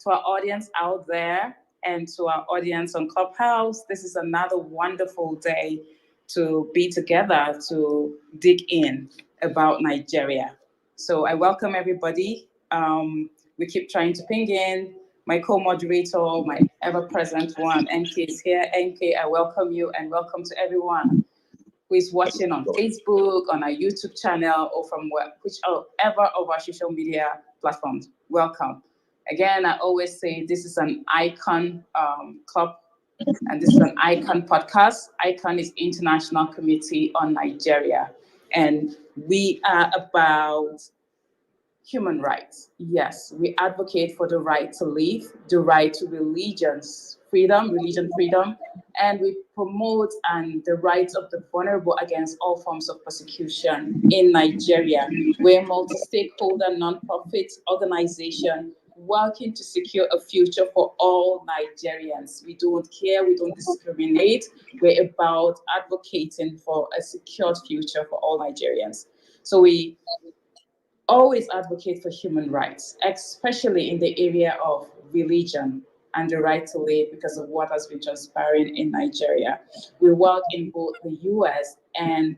To our audience out there and to our audience on Clubhouse, this is another wonderful day to be together to dig in about Nigeria. So I welcome everybody. We keep trying to ping in. My co-moderator, my ever-present one, Mkay is here. Mkay, I welcome you and welcome to everyone who is watching on Facebook, on our YouTube channel, or from whichever of our social media platforms. Welcome. Again, I always say this is an ICON club, and this is an ICON podcast. ICON is International Committee on Nigeria, and we are about human rights. Yes, we advocate for the right to live, the right to religion freedom, and we promote the rights of the vulnerable against all forms of persecution in Nigeria. We're a multi-stakeholder non-profit organization working to secure a future for all Nigerians. We don't care, we don't discriminate. We're about advocating for a secured future for all Nigerians. So we always advocate for human rights, especially in the area of religion and the right to live because of what has been transpiring in Nigeria. We work in both the US and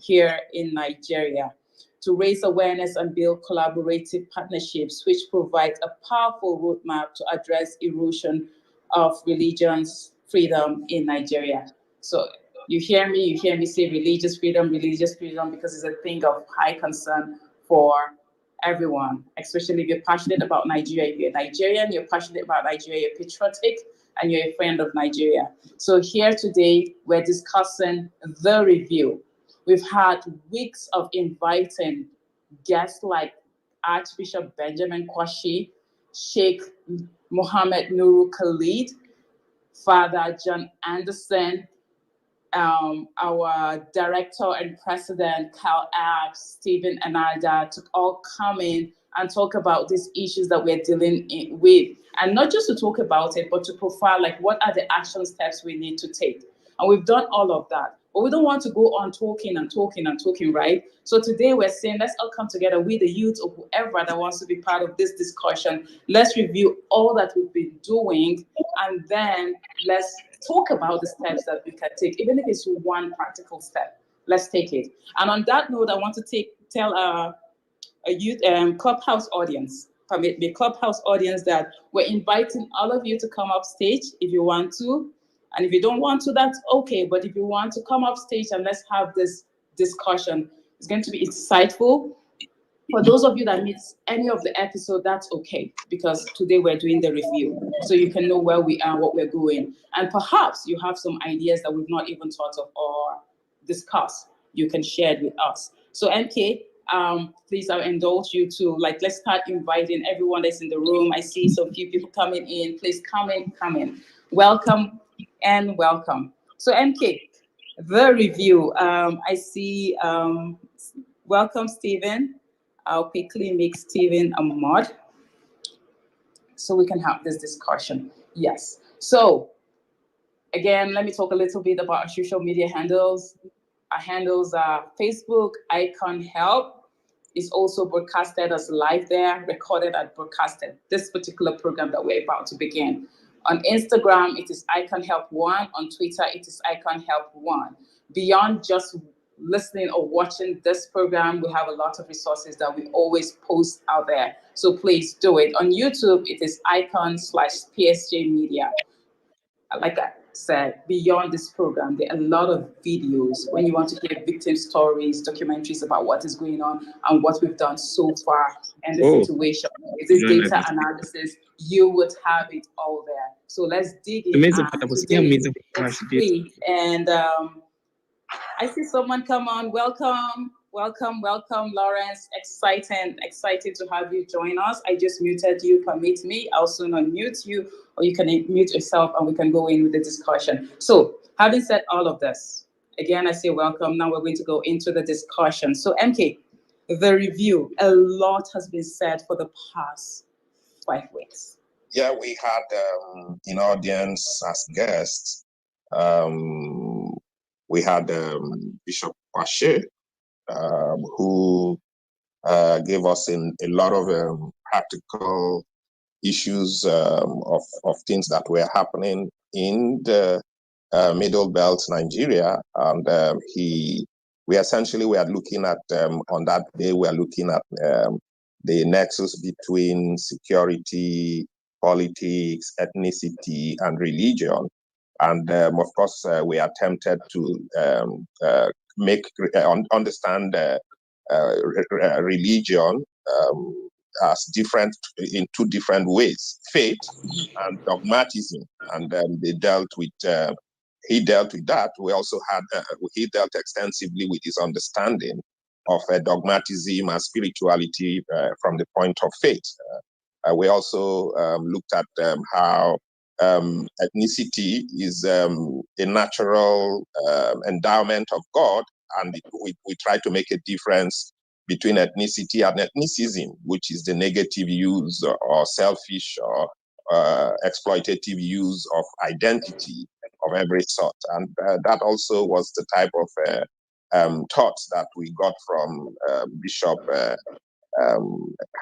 here in Nigeria to raise awareness and build collaborative partnerships which provide a powerful roadmap to address erosion of religious freedom in Nigeria. So you hear me say religious freedom because it's a thing of high concern for everyone, especially if you're passionate about Nigeria. If you're Nigerian, you're passionate about Nigeria, you're patriotic, and you're a friend of Nigeria. So here today, we're discussing the review. We've had weeks of inviting guests like Archbishop Benjamin Kwashi, Sheikh Mohammed Nuru Khalid, Father John Anderson, our director and president, Cal Abs, Stephen Anada, to all come in and talk about these issues that we're dealing with. And not just to talk about it, but to profile like what are the action steps we need to take. And we've done all of that. But we don't want to go on talking, right? So today we're saying, let's all come together, we the youth or whoever that wants to be part of this discussion. Let's review all that we've been doing, and then let's talk about the steps that we can take, even if it's one practical step. Let's take it. And on that note, I want to tell a youth Clubhouse audience, permit me, Clubhouse audience, that we're inviting all of you to come up stage if you want to. And if you don't want to, that's okay. But if you want to come up stage and let's have this discussion, it's going to be insightful. For those of you that miss any of the episode, that's okay, because today we're doing the review, so you can know where we are, what we're going. And perhaps you have some ideas that we've not even thought of or discussed. You can share it with us. So Mkay, please, I'll indulge you to, let's start inviting everyone that's in the room. I see some few people coming in. Please come in. Welcome and welcome. So Mkay, the review. I see, welcome, Stephen. I'll quickly make Stephen a mod so we can have this discussion. Yes. So again, let me talk a little bit about our social media handles. Our handles are Facebook, ICON Help. It's also broadcasted as live there, recorded and broadcasted, this particular program that we're about to begin. On Instagram, it is ICON Help 1. On Twitter, it is ICON Help 1. Beyond just listening or watching this program, we have a lot of resources that we always post out there. So please do it. On YouTube, it is icon/PSJ Media. Like I said, beyond this program, there are a lot of videos when you want to hear victim stories, documentaries about what is going on and what we've done so far and the situation. This data analysis, you would have it all there. So let's dig in. Today, it's free. And I see someone come on. Welcome, Lawrence. Excited to have you join us. I just muted you. Permit me. I'll soon unmute you, or you can mute yourself, and we can go in with the discussion. So, having said all of this, again, I say welcome. Now we're going to go into the discussion. So, Mkay, the review. A lot has been said for the past 5 weeks. Yeah, we had in audience as guests. We had Bishop Kwashi, who gave us a lot of practical issues of things that were happening in the Middle Belt, Nigeria, and we essentially were looking at on that day we are looking at the nexus between security, politics, ethnicity, and religion, and of course we attempted to understand religion as different in two different ways: faith and dogmatism, and they dealt with. He dealt with that. We also had he dealt extensively with his understanding of dogmatism and spirituality from the point of faith. We also looked at how ethnicity is a natural endowment of God, and we try to make a difference between ethnicity and ethnicism, which is the negative use or selfish or exploitative use of identity of every sort. And that also was the type of thoughts that we got from Bishop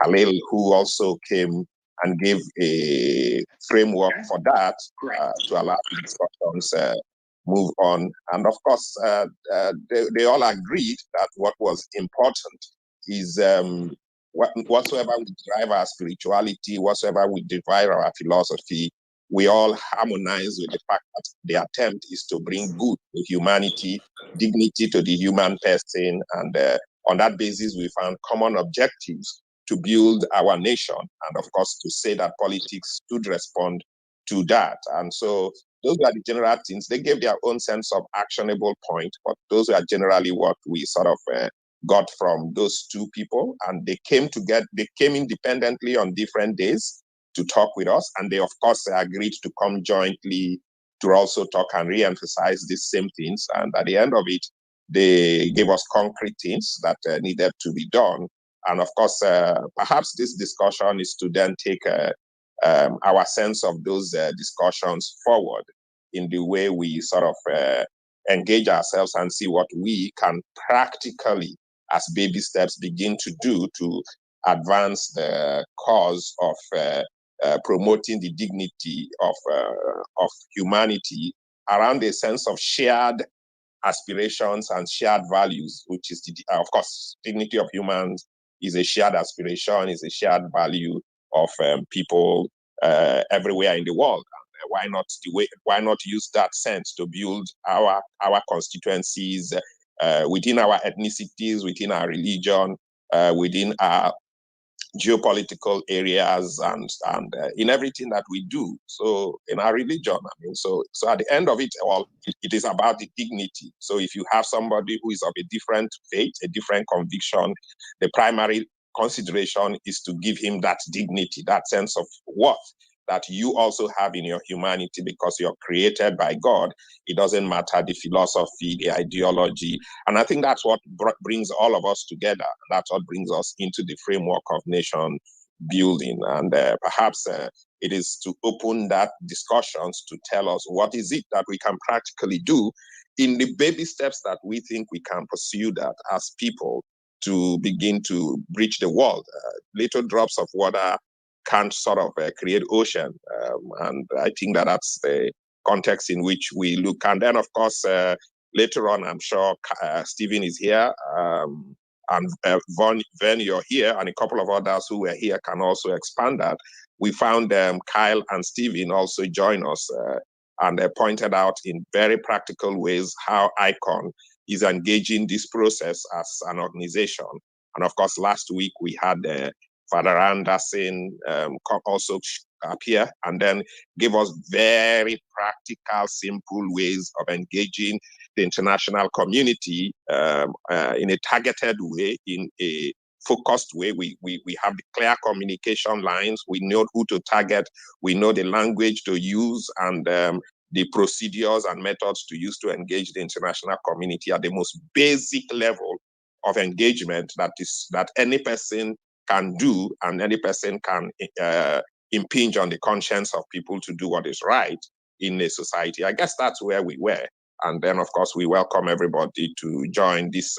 Khalil, who also came and gave a framework for that to allow the discussions move on. And of course, they all agreed that what was important is whatsoever we derive our spirituality, whatsoever we derive our philosophy, we all harmonize with the fact that the attempt is to bring good to humanity, dignity to the human person, and on that basis, we found common objectives to build our nation, and of course, to say that politics should respond to that. And so those were the general things. They gave their own sense of actionable point, but those were generally what we sort of got from those two people. And they came together, they came independently on different days to talk with us. And they, of course, agreed to come jointly to also talk and re-emphasize these same things. And at the end of it, they gave us concrete things that needed to be done. And of course, perhaps this discussion is to then take our sense of those discussions forward in the way we sort of engage ourselves and see what we can practically, as baby steps, begin to do to advance the cause of promoting the dignity of humanity around a sense of shared aspirations and shared values, which is, of course, dignity of humans is a shared aspiration, is a shared value of people everywhere in the world. Why not use that sense to build our constituencies within our ethnicities, within our religion, within our geopolitical areas, and in everything that we do. So in our religion, I mean, so at the end of it all, it is about the dignity. So if you have somebody who is of a different faith, a different conviction, the primary consideration is to give him that dignity, that sense of worth that you also have in your humanity, because you're created by God. It doesn't matter the philosophy, the ideology. And I think that's what brings all of us together. That's what brings us into the framework of nation building. And perhaps it is to open that discussions to tell us what is it that we can practically do in the baby steps that we think we can pursue that as people to begin to breach the world. Little drops of water can't sort of create ocean. And I think that that's the context in which we look. And then, of course, later on, I'm sure Stephen is here, and Ven, you're here, and a couple of others who were here can also expand that. We found Kyle and Stephen also join us, and they pointed out in very practical ways how ICON is engaging this process as an organization. And of course, last week we had Father Anderson also appear and then give us very practical, simple ways of engaging the international community in a targeted way, in a focused way. We have the clear communication lines. We know who to target. We know the language to use and the procedures and methods to use to engage the international community at the most basic level of engagement that any person can do, and any person can impinge on the conscience of people to do what is right in a society. I guess that's where we were. And then, of course, we welcome everybody to join this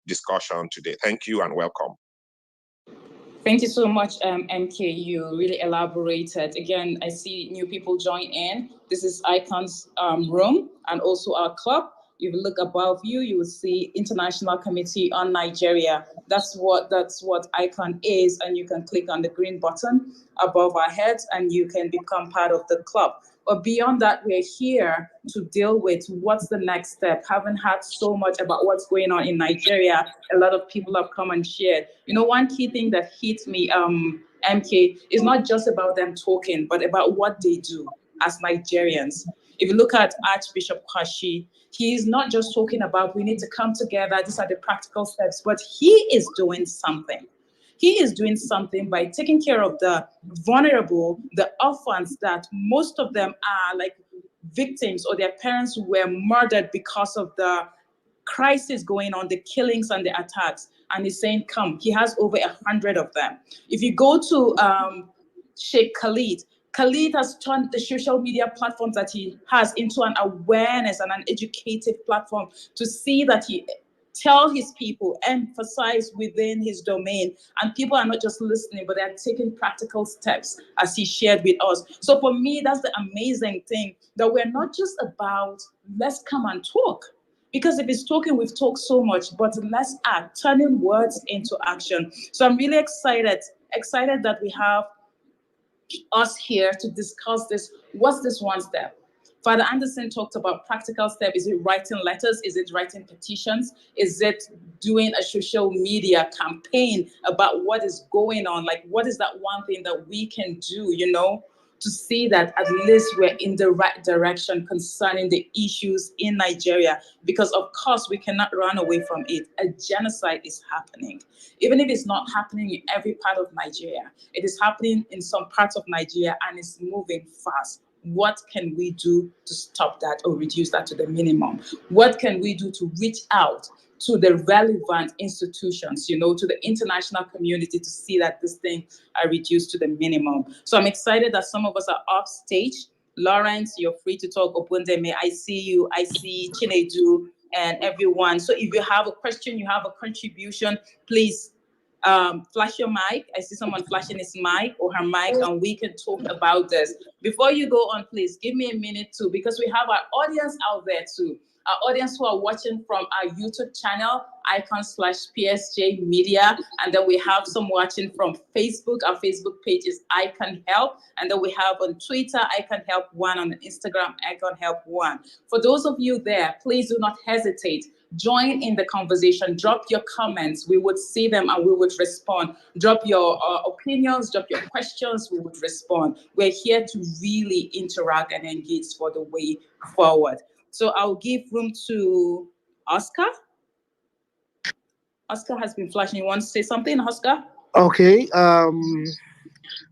discussion today. Thank you and welcome. Thank you so much, Mk. You really elaborated. Again, I see new people join in. This is ICON's room and also our club. If you look above you, you will see International Committee on Nigeria. That's what ICON is, and you can click on the green button above our heads and you can become part of the club. But beyond that, we're here to deal with what's the next step. Haven't heard so much about what's going on in Nigeria. A lot of people have come and shared. You know, one key thing that hit me, MK, is not just about them talking, but about what they do as Nigerians. If you look at Archbishop Kwashi, he is not just talking about we need to come together, these are the practical steps, but he is doing something. He is doing something by taking care of the vulnerable, the orphans that most of them are like victims or their parents were murdered because of the crisis going on, the killings and the attacks. And he's saying, come, he has over 100 of them. If you go to Sheikh Khalid has turned the social media platforms that he has into an awareness and an educative platform to see that he tell his people, emphasize within his domain, and people are not just listening, but they're taking practical steps as he shared with us. So for me, that's the amazing thing, that we're not just about, let's come and talk. Because if it's talking, we've talked so much, but let's act, turning words into action. So I'm really excited that we have us here to discuss this. What's this one step? Father Anderson talked about practical step. Is it writing letters? Is it writing petitions? Is it doing a social media campaign about what is going on? Like, what is that one thing that we can do, you know, to see that at least we're in the right direction concerning the issues in Nigeria? Because of course, we cannot run away from it. A genocide is happening. Even if it's not happening in every part of Nigeria, it is happening in some parts of Nigeria and it's moving fast. What can we do to stop that or reduce that to the minimum? What can we do to reach out to the relevant institutions, you know, to the international community to see that this thing are reduced to the minimum? So I'm excited that some of us are off stage. Lawrence, you're free to talk. Obundeme, I see you. I see Chinedu and everyone. So if you have a question, you have a contribution, please flash your mic. I see someone flashing his mic or her mic, and we can talk about this. Before you go on, please give me a minute too, because we have our audience out there too. Our audience who are watching from our YouTube channel, icon/PSJ Media. And then we have some watching from Facebook. Our Facebook page is ICON Help. And then we have on Twitter, ICON Help 1, on Instagram, ICON Help 1. For those of you there, please do not hesitate. Join in the conversation. Drop your comments. We would see them and we would respond. Drop your opinions, drop your questions. We would respond. We're here to really interact and engage for the way forward. So I'll give room to Oscar. Oscar has been flashing. You want to say something, Oscar? Okay.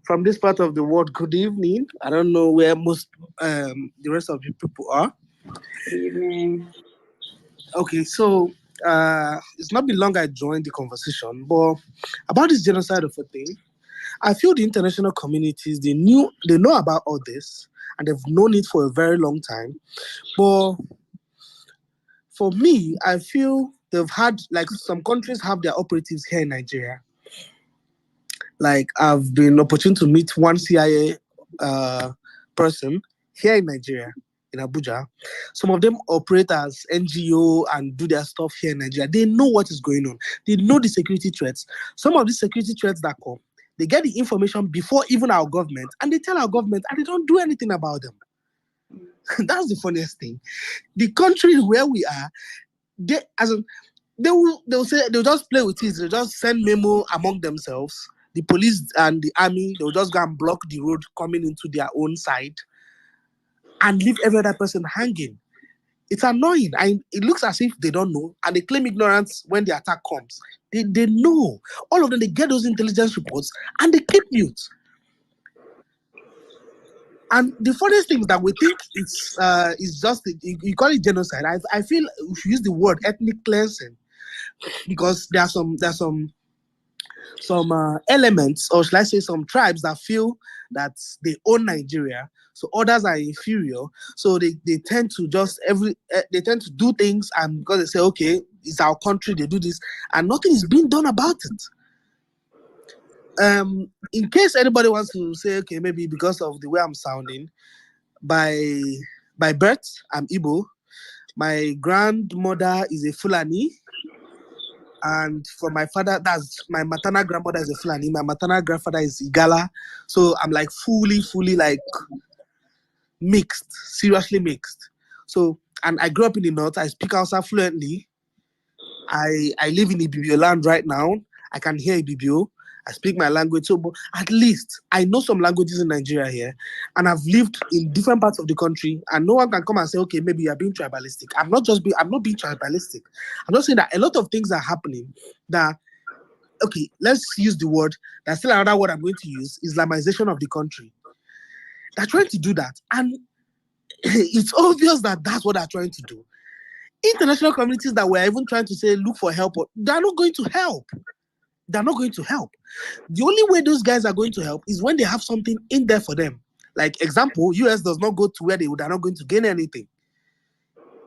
From this part of the world, good evening. I don't know where most the rest of the people are. Good evening. Okay, so it's not been long I joined the conversation, but about this genocide of a thing, I feel the international communities, they know about all this and they've known it for a very long time. But for me, I feel they've had, like, some countries have their operatives here in Nigeria. Like, I've been opportune to meet one CIA person here in Nigeria, in Abuja. Some of them operate as NGO and do their stuff here in Nigeria. They know what is going on. They know the security threats. Some of the security threats that come, they get the information before even our government, and they tell our government, and they don't do anything about them. That's the funniest thing. The country where we are, they'll just play with it. They'll just send memo among themselves. The police and the army, they'll just go and block the road coming into their own side and leave every other person hanging. It's annoying. It looks as if they don't know, and they claim ignorance when the attack comes. They know. All of them, they get those intelligence reports and they keep mute. And the funniest thing is that we think it's just, you call it genocide. I feel we should use the word ethnic cleansing, because there are some elements, or should I say some tribes, that feel that they own Nigeria, so others are inferior. So they tend to they tend to do things, and because they say, okay, it's our country, they do this, and nothing is being done about it. In case anybody wants to say, okay, maybe because of the way I'm sounding, by birth, I'm Igbo. My grandmother is a Fulani. And for my father, that's my maternal grandmother is a Fulani. My maternal grandfather is Igala. So I'm like fully like mixed, seriously mixed. So, and I grew up in the north. I speak Hausa fluently. I live in Ibibio land right now. I can hear Ibibio. I speak my language. So, but at least I know some languages in Nigeria here, and I've lived in different parts of the country. And no one can come and say, okay, maybe you're being tribalistic. I'm not being tribalistic. I'm just saying that a lot of things are happening that, okay, let's use the word. That's still another word I'm going to use, Islamization of the country. They're trying to do that. And it's obvious that that's what they're trying to do. International communities that were even trying to say, look for help, they're not going to help. They're not going to help. The only way those guys are going to help is when they have something in there for them. Like, example, US does not go to where they're not going to gain anything.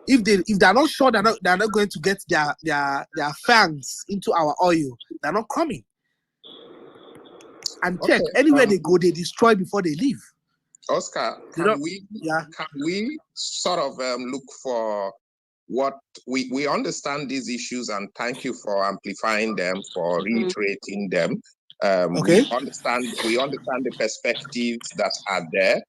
If they're not sure they're not going to get their fangs into our oil, they're not coming. And check, anywhere they go, they destroy before they leave. Oscar, can we sort of look for what we understand these issues, and thank you for amplifying them, for reiterating them. Okay. We understand the perspectives that are there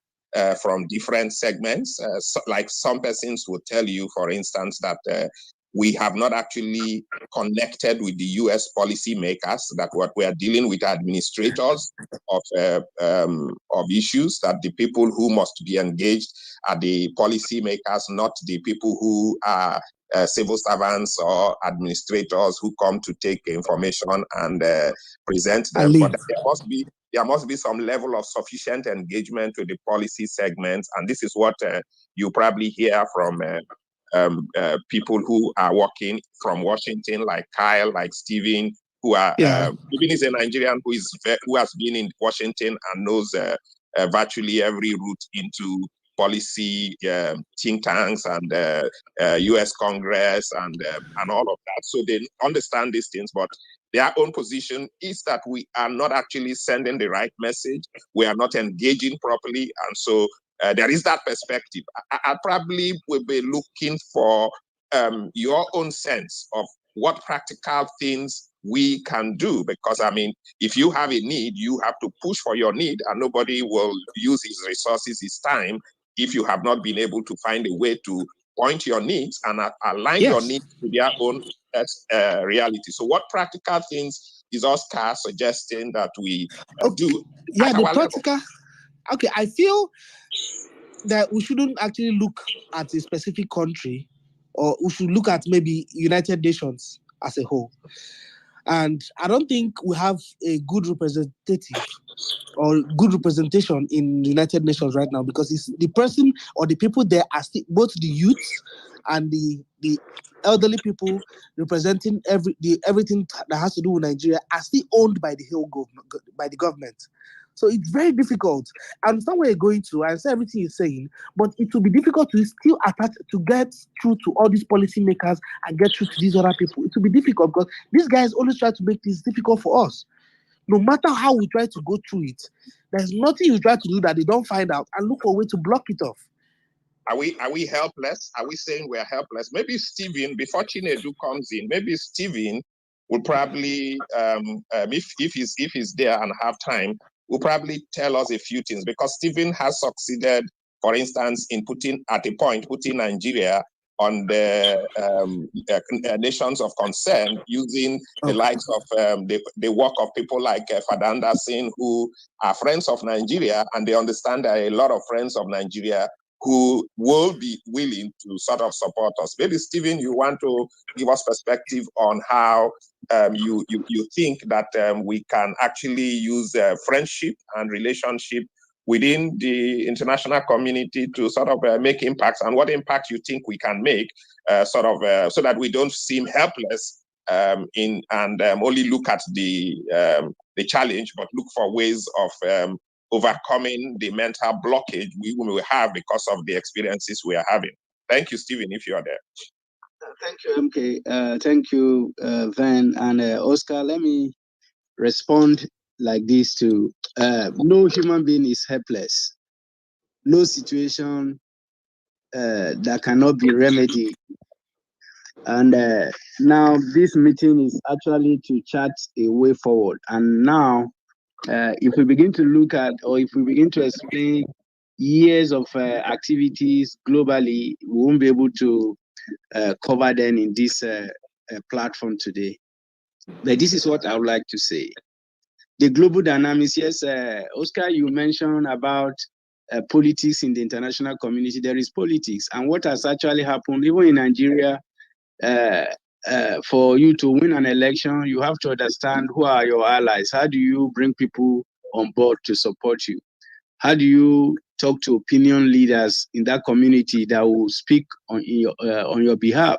from different segments. Like some persons will tell you, for instance, that we have not actually connected with the US policymakers, that what we are dealing with administrators of issues, that the people who must be engaged are the policymakers, not the people who are civil servants or administrators who come to take information and present them. But there must be some level of sufficient engagement with the policy segments, and this is what you probably hear from people who are working from Washington, like Kyle, like Stephen, who are Stephen is a Nigerian who has been in Washington and knows virtually every route into policy think tanks and U.S. Congress and all of that. So they understand these things, but their own position is that we are not actually sending the right message. We are not engaging properly, and so there is that perspective. I probably will be looking for your own sense of what practical things we can do, because I mean, if you have a need, you have to push for your need, and nobody will use his resources, his time, if you have not been able to find a way to point your needs and align your needs to their own reality. So what practical things is Oscar suggesting that we do? Yeah, the practical level? Okay, I feel that we shouldn't actually look at a specific country, or we should look at maybe United Nations as a whole. And I don't think we have a good representative or good representation in the United Nations right now, because it's the person or the people there are still, both the youths and the elderly people representing everything that has to do with Nigeria are still owned by the whole government. So it's very difficult. I understand where you're going to. I understand everything you're saying, but it will be difficult to still attach to get through to all these policymakers and get through to these other people. It will be difficult because these guys always try to make this difficult for us. No matter how we try to go through it, there's nothing you try to do that they don't find out and look for a way to block it off. Are we helpless? Are we saying we're helpless? Maybe Stephen, before Chinedu comes in, maybe Stephen will probably, if he's there and have time, will probably tell us a few things, because Stephen has succeeded, for instance, in putting Nigeria on the nations of concern, using the likes of the work of people like Fadanda Singh, who are friends of Nigeria, and they understand that a lot of friends of Nigeria who will be willing to sort of support us. Maybe, Stephen, you want to give us perspective on how you think that we can actually use friendship and relationship within the international community to sort of make impacts, and what impact you think we can make so that we don't seem helpless and only look at the challenge, but look for ways of overcoming the mental blockage we will have because of the experiences we are having. Thank you, Stephen, if you are there. Thank you, Mkay. Thank you, Ven and Oscar. Let me respond like this to no human being is helpless. No situation that cannot be remedied. And now this meeting is actually to chart a way forward. And now, if we begin to look at, or if we begin to explain years of activities globally, we won't be able to cover them in this platform today. But this is what I would like to say. The global dynamics, yes, Oscar, you mentioned about politics in the international community. There is politics. And what has actually happened, even in Nigeria, for you to win an election, you have to understand who are your allies. How do you bring people on board to support you? How do you talk to opinion leaders in that community that will speak on your behalf?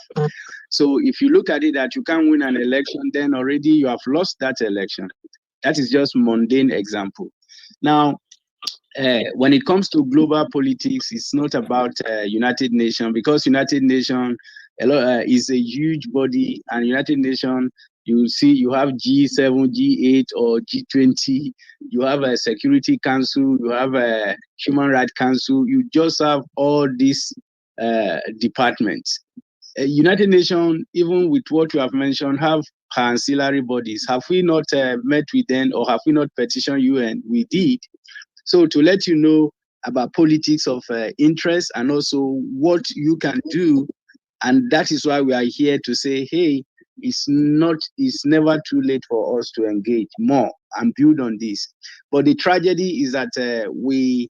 So if you look at it that you can't win an election, then already you have lost that election. That is just mundane example. Now, when it comes to global politics, it's not about United Nations, because United Nations is a huge body, and United Nations, you see, you have G7, G8, or G20. You have a Security Council. You have a Human Rights Council. You just have all these departments. United Nations, even with what you have mentioned, have ancillary bodies. Have we not met with them, or have we not petitioned UN? We did. So to let you know about politics of interest, and also what you can do, and that is why we are here to say, hey, it's never too late for us to engage more and build on this. But the tragedy is that we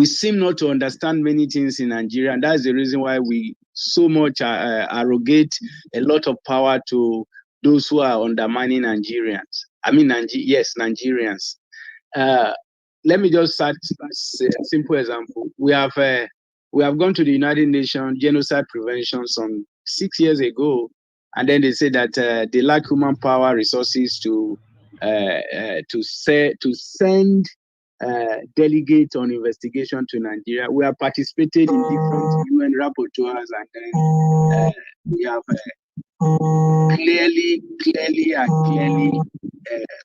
seem not to understand many things in Nigeria, and that's the reason why we so much arrogate a lot of power to those who are undermining Nigerians. I mean, Nigerians. Let me just start a simple example. We have gone to the United Nations Genocide Prevention some 6 years ago, and then they say that they lack human power resources to send delegates on investigation to Nigeria. We have participated in different UN rapporteurs, and then we have clearly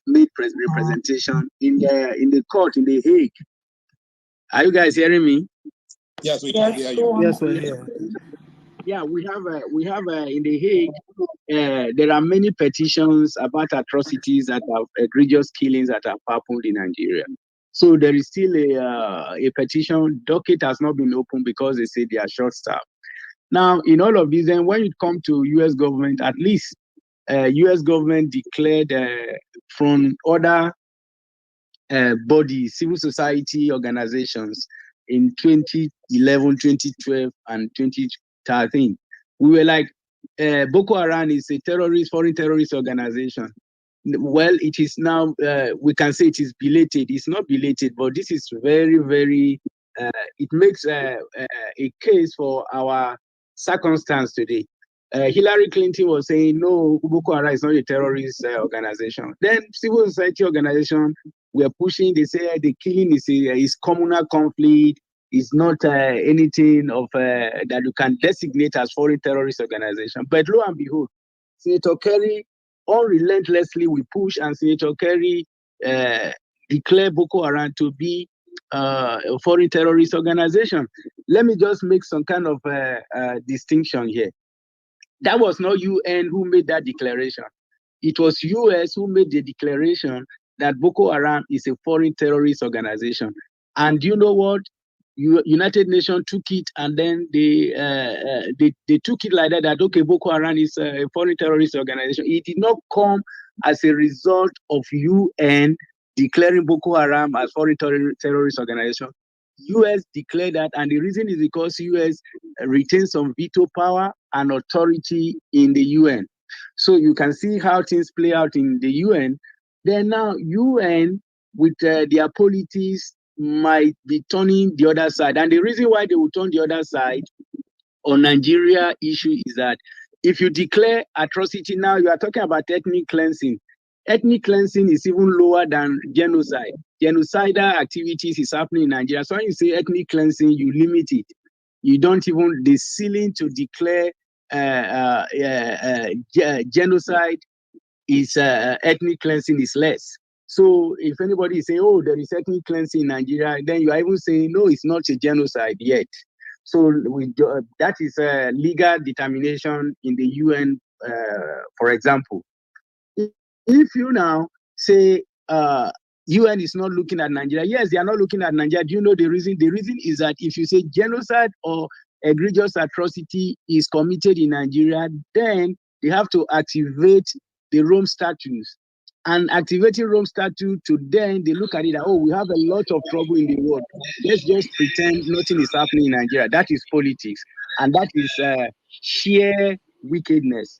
made representation in the court in The Hague. Are you guys hearing me? Yes, we can hear you. Yes, we're here. Yeah, we have in The Hague. There are many petitions about atrocities that have egregious killings that have happened in Nigeria. So there is still a petition. Docket has not been opened because they say they are short-staffed. Now, in all of this, then when it comes to U.S. government, at least U.S. government declared from other bodies, civil society organizations in 2011, 2012, and 2013. We were like, Boko Haram is a foreign terrorist organization. Well, it is now, we can say it is belated. It's not belated, but this is very, very, it makes a case for our circumstance today. Hillary Clinton was saying, no, Boko Haram is not a terrorist organization. Then civil society organization were pushing, they say the killing is communal conflict, is not anything of that you can designate as foreign terrorist organization. But lo and behold, Senator Kerry unrelentlessly we push, and Senator Kerry declared Boko Haram to be a foreign terrorist organization. Let me just make some kind of distinction here. That was not UN who made that declaration. It was US who made the declaration that Boko Haram is a foreign terrorist organization. And you know what? United Nations took it, and then they took it like that, okay, Boko Haram is a foreign terrorist organization. It did not come as a result of UN declaring Boko Haram as foreign terrorist organization. US declared that, and the reason is because US retains some veto power and authority in the UN. So you can see how things play out in the UN. Then now UN, with their politics, might be turning the other side. And the reason why they will turn the other side on Nigeria issue is that if you declare atrocity now, you are talking about ethnic cleansing. Ethnic cleansing is even lower than genocide. Genocidal activities is happening in Nigeria. So when you say ethnic cleansing, you limit it. You don't even, the ceiling to declare genocide is ethnic cleansing is less. So if anybody say, oh, there is ethnic cleansing in Nigeria, then you are even saying, no, it's not a genocide yet. So that is a legal determination in the UN, for example. If you now say UN is not looking at Nigeria, yes, they are not looking at Nigeria. Do you know the reason? The reason is that if you say genocide or egregious atrocity is committed in Nigeria, then they have to activate the Rome Statutes. And activating Rome Statute, to then they look at it, oh, we have a lot of trouble in the world. Let's just pretend nothing is happening in Nigeria. That is politics. And that is sheer wickedness.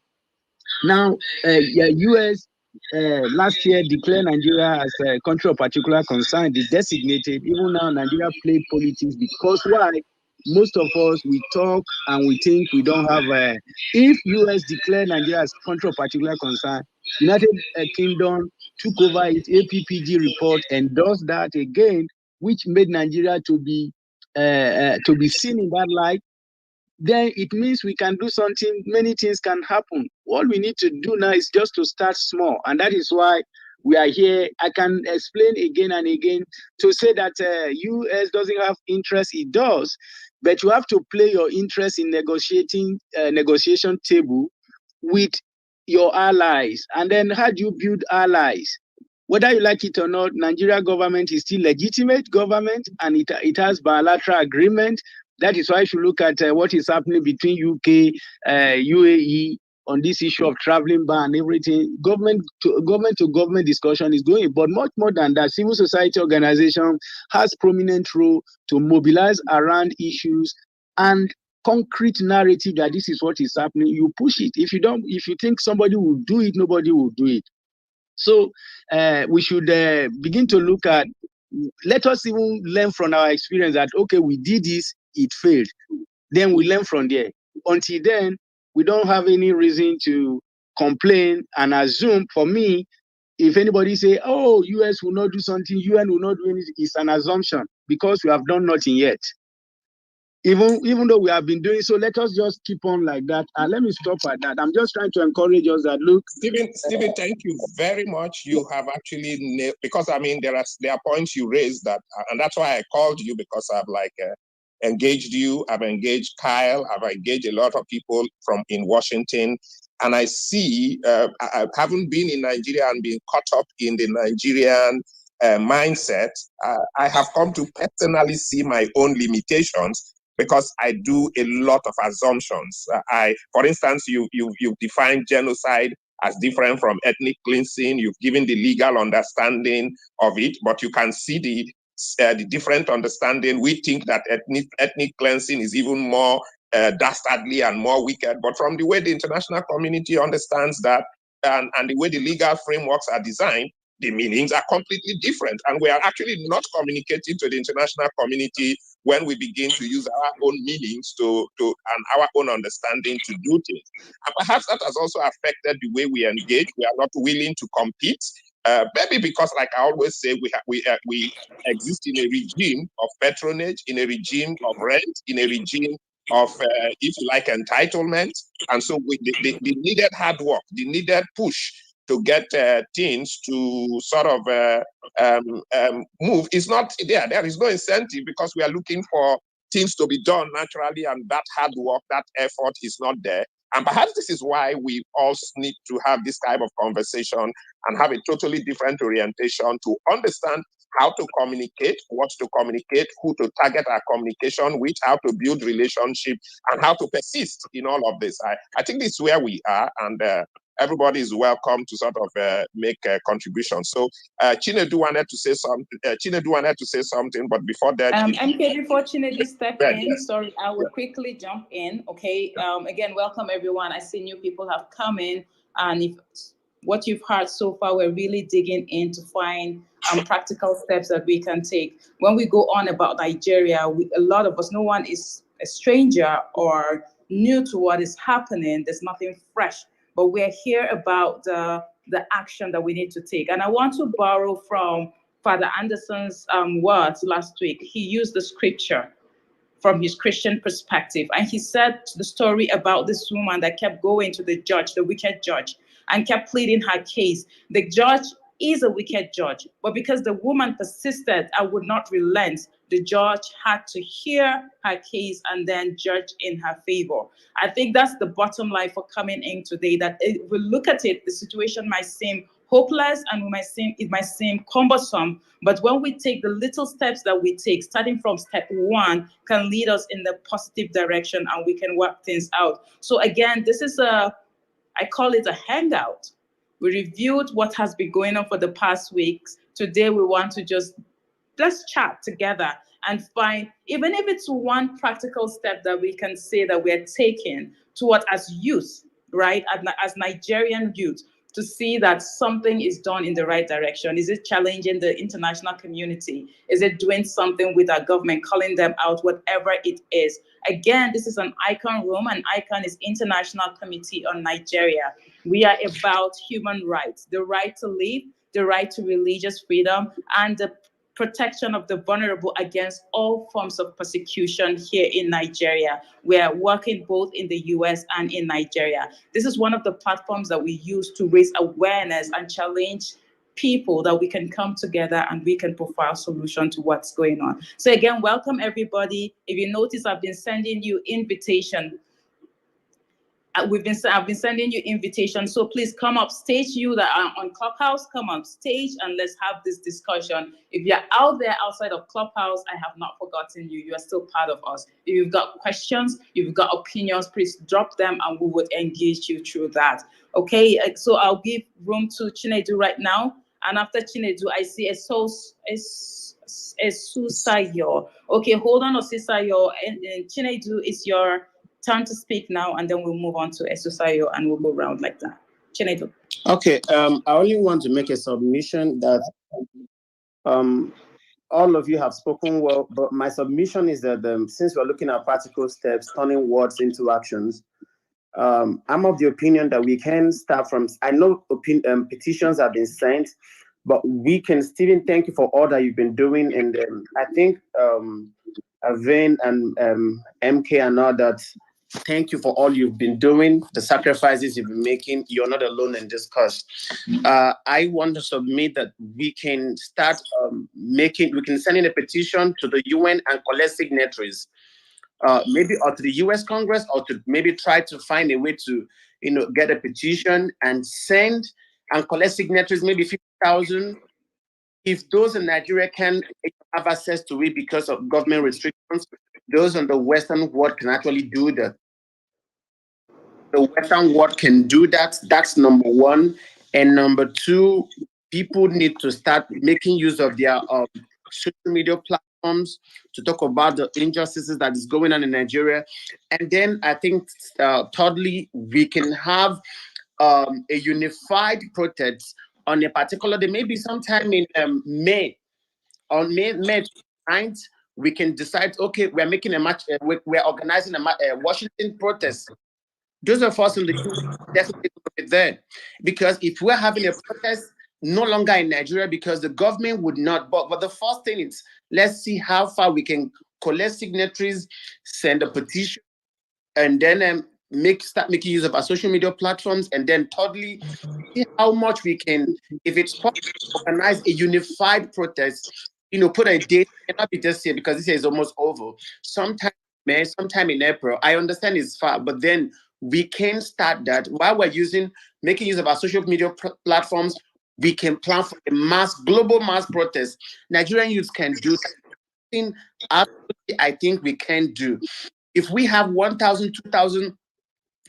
Now, US last year declared Nigeria as a country of particular concern. They designated, even now Nigeria played politics because why? Most of us, we talk and we think we don't have if US declared Nigeria as country of particular concern, United Kingdom took over its APPG report and does that again, which made Nigeria to be seen in that light. Then it means we can do something, many things can happen. All we need to do now is just to start small. And that is why we are here. I can explain again and again to say that US doesn't have interest. It does. But you have to play your interest in negotiation table with your allies. And then how do you build allies? Whether you like it or not, Nigeria government is still legitimate government and it has bilateral agreement. That is why you should look at what is happening between UK, UAE on this issue of traveling ban and everything. Government to government discussion is going, but much more than that, civil society organization has prominent role to mobilize around issues and concrete narrative that this is what is happening. You push it. If you think somebody will do it, nobody will do it. So we should begin to look at, let us even learn from our experience that, okay, we did this, it failed. Then we learn from there. Until then, we don't have any reason to complain and assume. For me, if anybody say, oh, US will not do something, UN will not do anything, it's an assumption because we have done nothing yet. Even though we have been doing so, let us just keep on like that. And let me stop at that. I'm just trying to encourage us that, look. Stephen, thank you very much. You have actually, because I mean, there are points you raised that, and that's why I called you, because I've engaged you, I've engaged Kyle, I've engaged a lot of people in Washington. And I see, I haven't been in Nigeria and been caught up in the Nigerian mindset. I have come to personally see my own limitations, because I do a lot of assumptions. For instance, you've defined genocide as different from ethnic cleansing. You've given the legal understanding of it, but you can see the different understanding. We think that ethnic cleansing is even more dastardly and more wicked. But from the way the international community understands that, and the way the legal frameworks are designed, the meanings are completely different. And we are actually not communicating to the international community when we begin to use our own meanings and our own understanding to do things. And perhaps that has also affected the way we engage. We are not willing to compete. Maybe because, like I always say, we exist in a regime of patronage, in a regime of rent, in a regime of, if you like, entitlement. And so the needed hard work, the needed push to get things to sort of move is not there. There is no incentive, because we are looking for things to be done naturally, and that hard work, that effort is not there. And perhaps this is why we also need to have this type of conversation and have a totally different orientation to understand how to communicate, what to communicate, who to target our communication with, how to build relationship, and how to persist in all of this. I think this is where we are, and everybody is welcome to sort of make a contribution. So Chinedu wanted to say something. But before that, Mkay, before Chinedu step in, yes. sorry, I will quickly jump in. Okay. Again, welcome everyone. I see new people have come in, and if what you've heard so far, we're really digging in to find practical steps that we can take. When we go on about Nigeria, a lot of us, no one is a stranger or new to what is happening. There's nothing fresh, but we're here about the action that we need to take. And I want to borrow from Father Anderson's words last week. He used the scripture from his Christian perspective. And he said the story about this woman that kept going to the judge, the wicked judge, and kept pleading her case. The judge is a wicked judge. But because the woman persisted and would not relent, the judge had to hear her case and then judge in her favor. I think that's the bottom line for coming in today, that if we look at it, the situation might seem hopeless and it might seem cumbersome, but when we take the little steps that we take, starting from step one, can lead us in the positive direction and we can work things out. So again, this is I call it a hangout. We reviewed what has been going on for the past weeks. Today we want to let's chat together and find, even if it's one practical step that we can say that we're taking toward as youth, right? As Nigerian youth, to see that something is done in the right direction. Is it challenging the international community? Is it doing something with our government, calling them out, whatever it is? Again, this is an ICON room, and ICON is International Committee on Nigeria. We are about human rights, the right to live, the right to religious freedom, and the protection of the vulnerable against all forms of persecution here in Nigeria. We are working both in the US and in Nigeria. This is one of the platforms that we use to raise awareness and challenge people, that we can come together and we can provide solution to what's going on. So again, welcome everybody. If you notice, I've been sending you invitation. I've been sending you invitations, so please come up stage. You that are on Clubhouse, come up stage and let's have this discussion. If you're out there outside of Clubhouse, I have not forgotten you. You are still part of us. If you've got questions, if you've got opinions, please drop them and we would engage you through that. Okay, so I'll give room to Chinedu right now. And after Chinedu, I see Esusayo. Okay, hold on, Osisayo. And Chinedu, is your turn to speak now, and then we'll move on to Esusayo and we'll go around like that. Chinedu. Okay, I only want to make a submission that all of you have spoken well, but my submission is that since we're looking at practical steps, turning words into actions, I'm of the opinion that we can start from, I know petitions have been sent, but we can, Stephen, thank you for all that you've been doing. And I think Ven and Mkay and all that, thank you for all you've been doing, the sacrifices you've been making. You're not alone in this cause. I want to submit that we can start we can send in a petition to the UN and collect signatories. Maybe or to the US Congress, or to maybe try to find a way to, get a petition and send and collect signatories, maybe 50,000. If those in Nigeria can have access to it because of government restrictions, those in the Western world can actually do that. The Western world can do that. That's number one. And number two, people need to start making use of their social media platforms to talk about the injustices that is going on in Nigeria. And then I think, thirdly, we can have a unified protest on a particular day, maybe sometime in May. On May 9th, we can decide, okay, we're making a march, we're organizing a Washington protest. Those of us in the US definitely be there, because if we're having a protest no longer in Nigeria because the government would not, but the first thing is, let's see how far we can collect signatories, send a petition, and then start making use of our social media platforms, and then thirdly, see how much we can, if it's possible, organize a unified protest. Put a date. It cannot be this year because this year is almost over. Sometime in May, sometime in April. I understand it's far, but then we can start that while we're making use of our social media platforms. We can plan for a global mass protest. Nigerian youths can do that. Absolutely, I think we can do. If we have 1,000, 2,000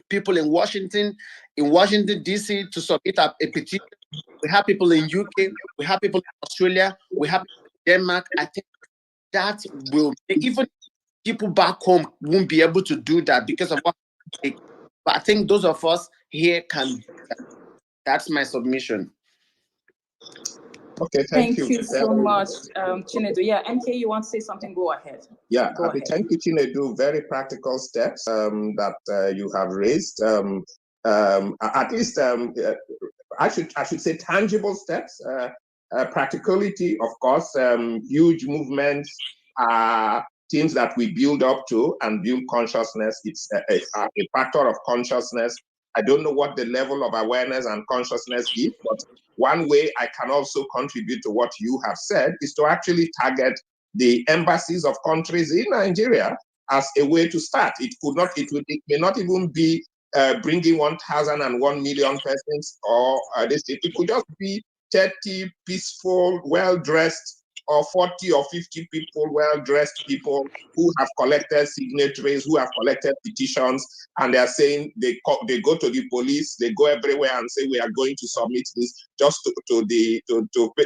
people in Washington DC to submit a petition, we have people in UK, we have people in Australia, we have people in Denmark. I think that will make, even people back home won't be able to do that because of what. But I think those of us here can do that. That's my submission. Okay, thank you so much, Chinedu. Yeah, Mkay, you want to say something? Go ahead. Yeah, thank you, Chinedu. Very practical steps that you have raised. At least I should say tangible steps. Practicality, of course, huge movements are things that we build up to and build consciousness. It's a factor of consciousness I don't know what the level of awareness and consciousness is, but one way I can also contribute to what you have said is to actually target the embassies of countries in Nigeria as a way to start. It may not even be bringing 1,001 million persons or this. It could just be 30 peaceful, well-dressed, or 40 or 50 people, well-dressed people who have collected signatories, who have collected petitions, and they are saying they go to the police, they go everywhere and say we are going to submit this just to the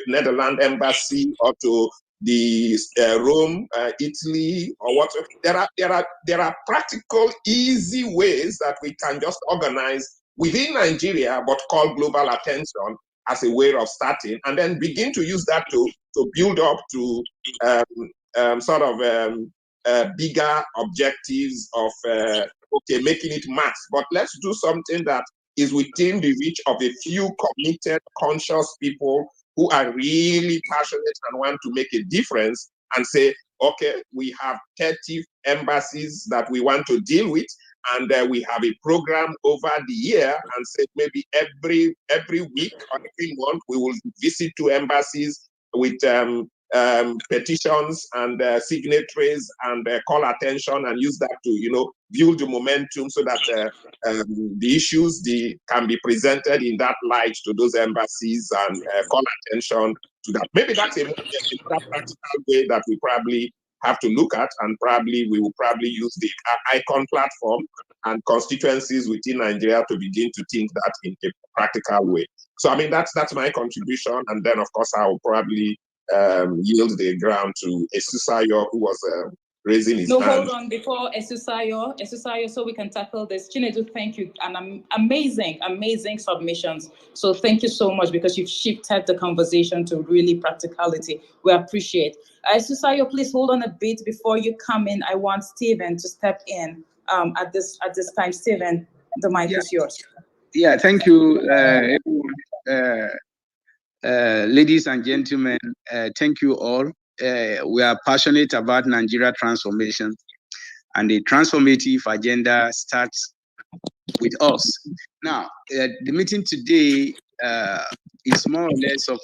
Netherlands embassy or to the Rome, Italy, or what. There are practical, easy ways that we can just organize within Nigeria, but call global attention as a way of starting, and then begin to use that to build up to bigger objectives of making it mass. But let's do something that is within the reach of a few committed, conscious people who are really passionate and want to make a difference, and say, okay, we have 30 embassies that we want to deal with, and we have a program over the year, and say maybe every week or every month we will visit 2 embassies with petitions and signatories, and call attention and use that to build the momentum so that the issues can be presented in that light to those embassies, and call attention to that. Maybe that's a practical way that we probably have to look at, and we will use the ICON platform and constituencies within Nigeria to begin to think that in a practical way. So I mean that's my contribution, and then of course I will probably yield the ground to Esusayo, who was raising his hand. Hold on, before Esusayo, so we can tackle this. Chinedu, thank you, and amazing submissions. So thank you so much, because you've shifted the conversation to really practicality. We appreciate. Esusayo, please hold on a bit before you come in. I want Stephen to step in at this time. Stephen, the mic is yours. Yeah, thank you, everyone. Ladies and gentlemen, thank you all. We are passionate about Nigeria transformation, and the transformative agenda starts with us. Now, the meeting today is more or less of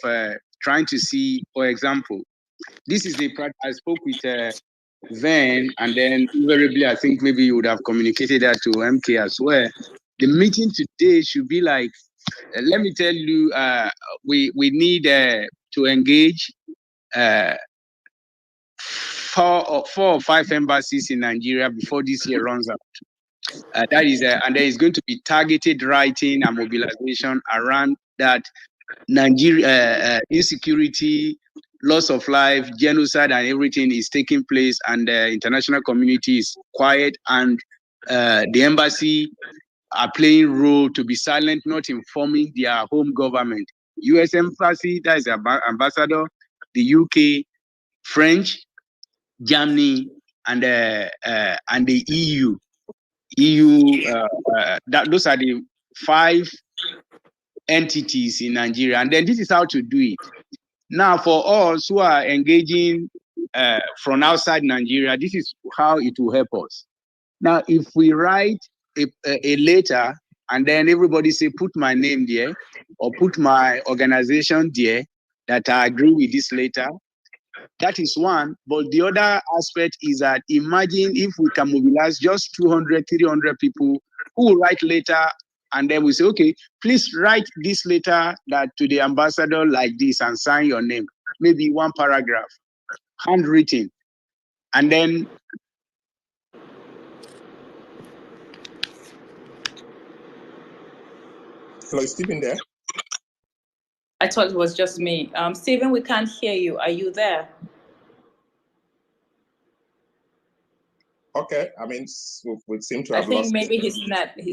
trying to see, for example, this is the practice. I spoke with Ven, and then invariably, I think maybe you would have communicated that to Mkay as well. The meeting today should be like, let me tell you, we need to engage 4 or 5 embassies in Nigeria before this year runs out. That is, and there is going to be targeted writing and mobilization around that. Nigeria insecurity, loss of life, genocide, and everything is taking place, and the international community is quiet, and the embassy are playing role to be silent, not informing their home government. U.S. embassy, that is ambassador, the UK, French, Germany, and the EU. Those are the 5 entities in Nigeria, and then this is how to do it. Now, for us who are engaging from outside Nigeria, this is how it will help us. Now, if we write a letter, and then everybody say, put my name there, or put my organization there, that I agree with this letter, that is one. But the other aspect is that imagine if we can mobilize just 200, 300 people who will write letter, and then we say, okay, please write this letter that to the ambassador like this, and sign your name, maybe 1 paragraph, handwritten, and then Hello, Stephen there? I thought it was just me. Stephen, we can't hear you. Are you there? Okay, I mean, we seem to have I think lost maybe his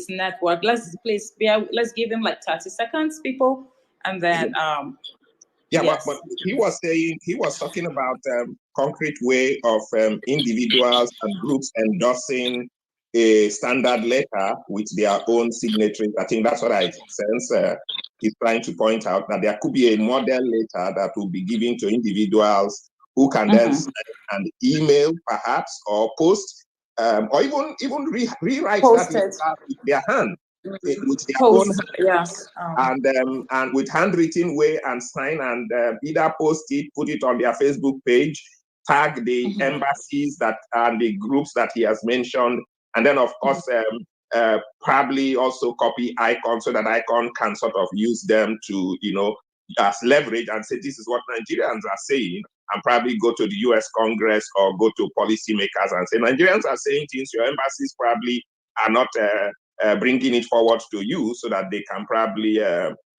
network. Let's give him like 30 seconds, people, and then yes. but he was talking about concrete way of individuals and groups endorsing a standard letter with their own signatories. I think that's what I sense he's trying to point out, that there could be a model letter that will be given to individuals who can then send an email perhaps, or post, or even rewrite that letter with their hand. with their Post, own, yes. and with handwritten way and sign, and either post it, put it on their Facebook page, tag the embassies that and the groups that he has mentioned, and then of course probably also copy ICON so that ICON can sort of use them to, you know, as leverage and say this is what Nigerians are saying, and probably go to the US Congress or go to policymakers and say Nigerians are saying things, your embassies probably are not bringing it forward to you, so that they can probably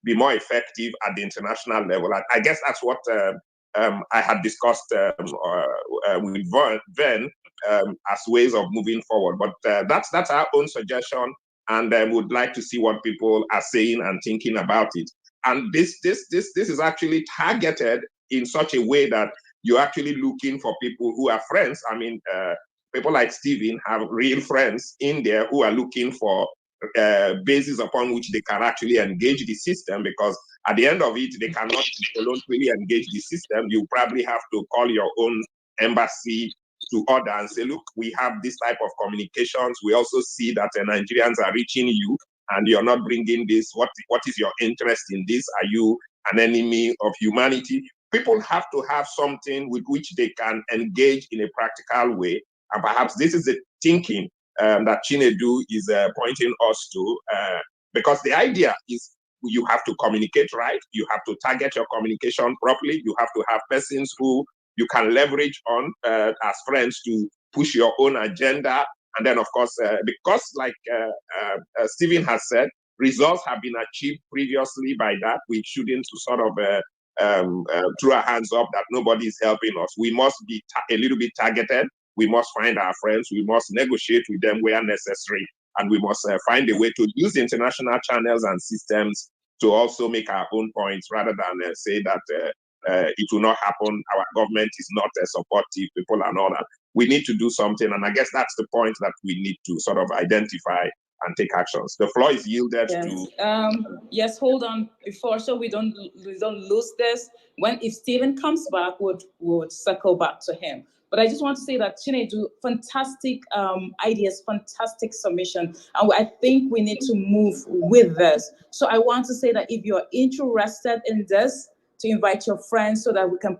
be more effective at the international level. I guess that's what I had discussed with Ven as ways of moving forward. But that's our own suggestion, and would like to see what people are saying and thinking about it. And this is actually targeted in such a way that you're actually looking for people who are friends. I mean, people like Stephen have real friends in there who are looking for basis upon which they can actually engage the system, because at the end of it, they cannot voluntarily engage the system. You probably have to call your own embassy to order and say, look, we have this type of communications. We also see that Nigerians are reaching you and you're not bringing this. What is your interest in this? Are you an enemy of humanity? People have to have something with which they can engage in a practical way. And perhaps this is the thinking that Chinedu is pointing us to, because the idea is you have to communicate right, you have to target your communication properly, you have to have persons who you can leverage on as friends to push your own agenda. And then, of course, because like Stephen has said, results have been achieved previously by that, we shouldn't sort of throw our hands up that nobody is helping us. We must be a little bit targeted. We must find our friends. We must negotiate with them where necessary. And we must find a way to use international channels and systems to also make our own points, rather than say that it will not happen. Our government is not supportive. People are not. We need to do something. And I guess that's the point that we need to sort of identify and take actions. The floor is yielded to. Yes, hold on before, so we don't lose this. If Stephen comes back, we'll circle back to him. But I just want to say that Chinedu, fantastic ideas, fantastic submission. And I think we need to move with this. So I want to say that if you're interested in this, to invite your friends so that we can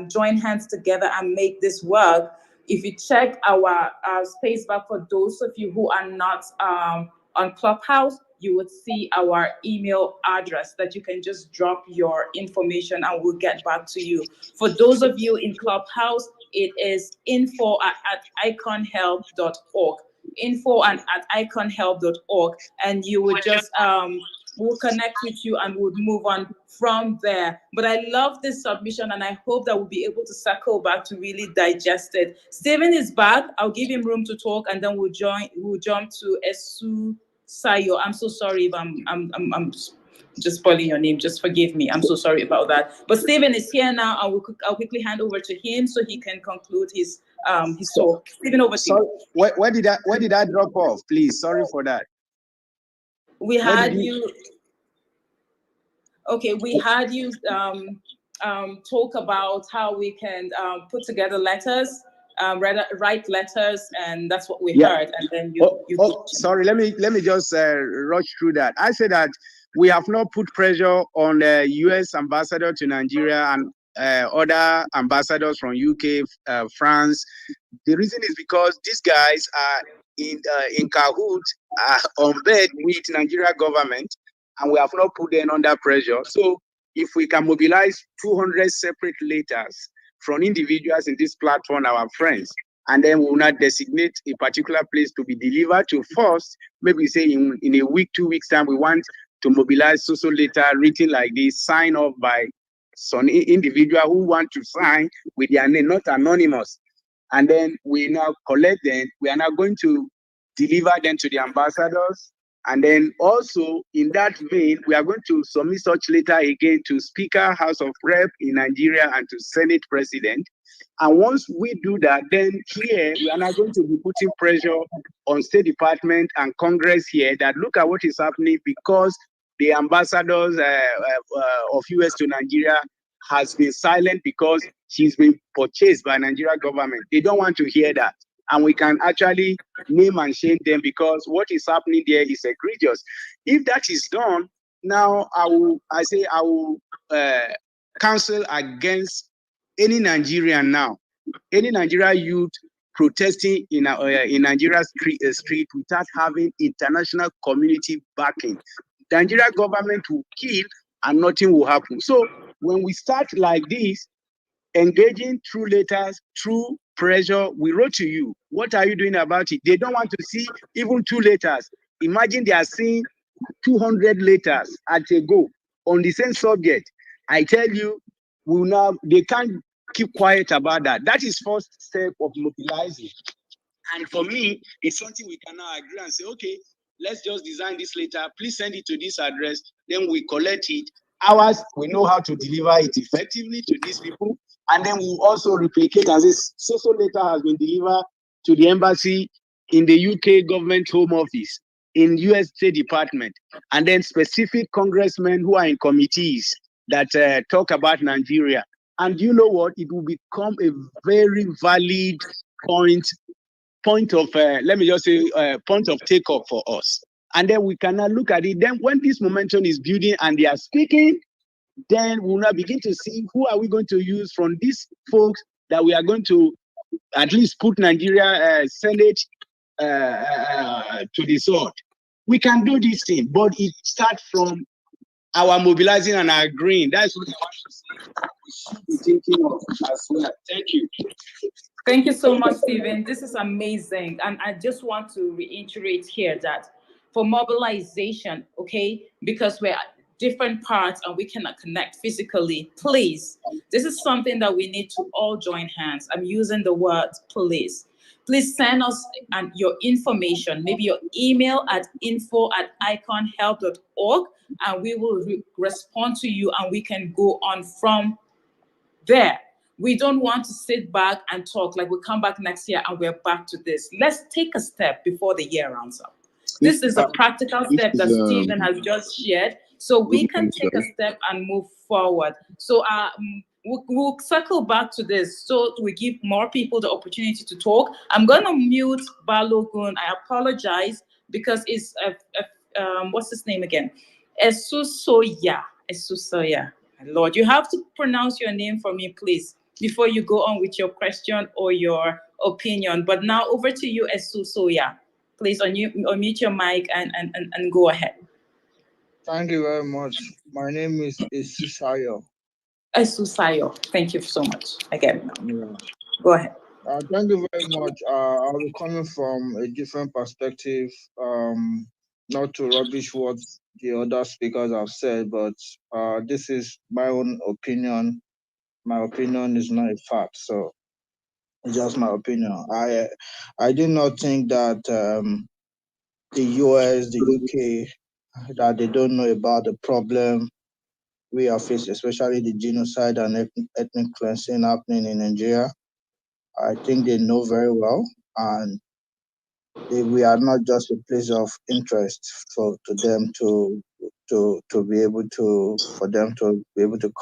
join hands together and make this work. If you check our space bar, for those of you who are not on Clubhouse, you would see our email address that you can just drop your information and we'll get back to you. For those of you in Clubhouse, it is info@iconhelp.org. info@iconhelp.org, and you would just we'll connect with you and we'll move on from there. But I love this submission and I hope that we'll be able to circle back to really digest it. Stephen is back. I'll give him room to talk and then we'll jump to Esu Sayo. I'm so sorry if I'm just spoiling your name. Just forgive me. I'm so sorry about that. But Stephen is here now. I'll quickly hand over to him so he can conclude his talk. Stephen, over to you. Where did I drop off? Please, sorry for that. We had you. Okay, we had you talk about how we can put together letters, write letters, and that's what we heard. And then sorry, let me just rush through that. I said that we have not put pressure on the U.S. ambassador to Nigeria and other ambassadors from UK, France. The reason is because these guys are in cahoots, on bed with Nigeria government, and we have not put them under pressure. So if we can mobilize 200 separate letters from individuals in this platform, our friends, and then we will not designate a particular place to be delivered to first, maybe say in a week, 2 weeks time, we want to mobilize social letter written like this, signed off by some individual who want to sign with their name, not anonymous. And then we now collect them. We are now going to deliver them to the ambassadors. And then also in that vein, we are going to submit such letter again to Speaker, House of Rep in Nigeria and to Senate President. And once we do that, then here we are now going to be putting pressure on State Department and Congress here that look at what is happening, because the ambassadors of US to Nigeria has been silent because she's been purchased by Nigeria government. They don't want to hear that. and we can actually name and shame them, because what is happening there is egregious. If that is done, now I will counsel against any Nigerian now, any Nigerian youth protesting in Nigeria's street without having international community backing. The Nigerian government will kill and nothing will happen. So when we start like this, engaging through letters, through pressure, we wrote to you. What are you doing about it? They don't want to see even 2 letters. Imagine they are seeing 200 letters at a go on the same subject. I tell you, they can't keep quiet about that. That is first step of mobilizing. And for me, it's something we can now agree and say, okay, let's just design this letter. Please send it to this address. Then we collect it. Ours, we know how to deliver it effectively to these people. And then we'll also replicate as this so letter has been delivered to the embassy in the UK government home office, in US State Department, and then specific congressmen who are in committees that talk about Nigeria. And you know what? It will become a very valid point of, let me just say, point of takeoff for us. And then we can now look at it. Then when this momentum is building and they are speaking, then we'll now begin to see who are we going to use from these folks that we are going to at least put Nigeria Senate to the sword. We can do this thing, but it starts from our mobilizing and our agreeing. That's what I want to say. We should be thinking of as well. Thank you. Thank you so much, Stephen. This is amazing. And I just want to reiterate here that for mobilization, okay, because we're at different parts and we cannot connect physically, please, this is something that we need to all join hands. I'm using the word please. Please send us your information, maybe your email at info@iconhelp.org, and we will respond to you and we can go on from there. We don't want to sit back and talk like we come back next year and we're back to this. Let's take a step before the year rounds up. This is a practical step that Stephen has just shared, so we can take a step and move forward. So we'll circle back to this so we give more people the opportunity to talk. I'm going to mute Balogun. I apologize because it's, what's his name again? Esusoya. Lord, you have to pronounce your name for me, please, before you go on with your question or your opinion. But now over to you, Esusoya. Please unmute your mic and go ahead. Thank you very much. My name is Esusayo. Esusayo. Thank you so much again. Yeah. Go ahead. Thank you very much. I'll be coming from a different perspective, not to rubbish what the other speakers have said, but this is my own opinion. My opinion is not a fact, so it's just my opinion. I did not think that the US, the UK, that they don't know about the problem we are facing, especially the genocide and ethnic cleansing happening in Nigeria. I think they know very well, and we are not just a place of interest to them to be able to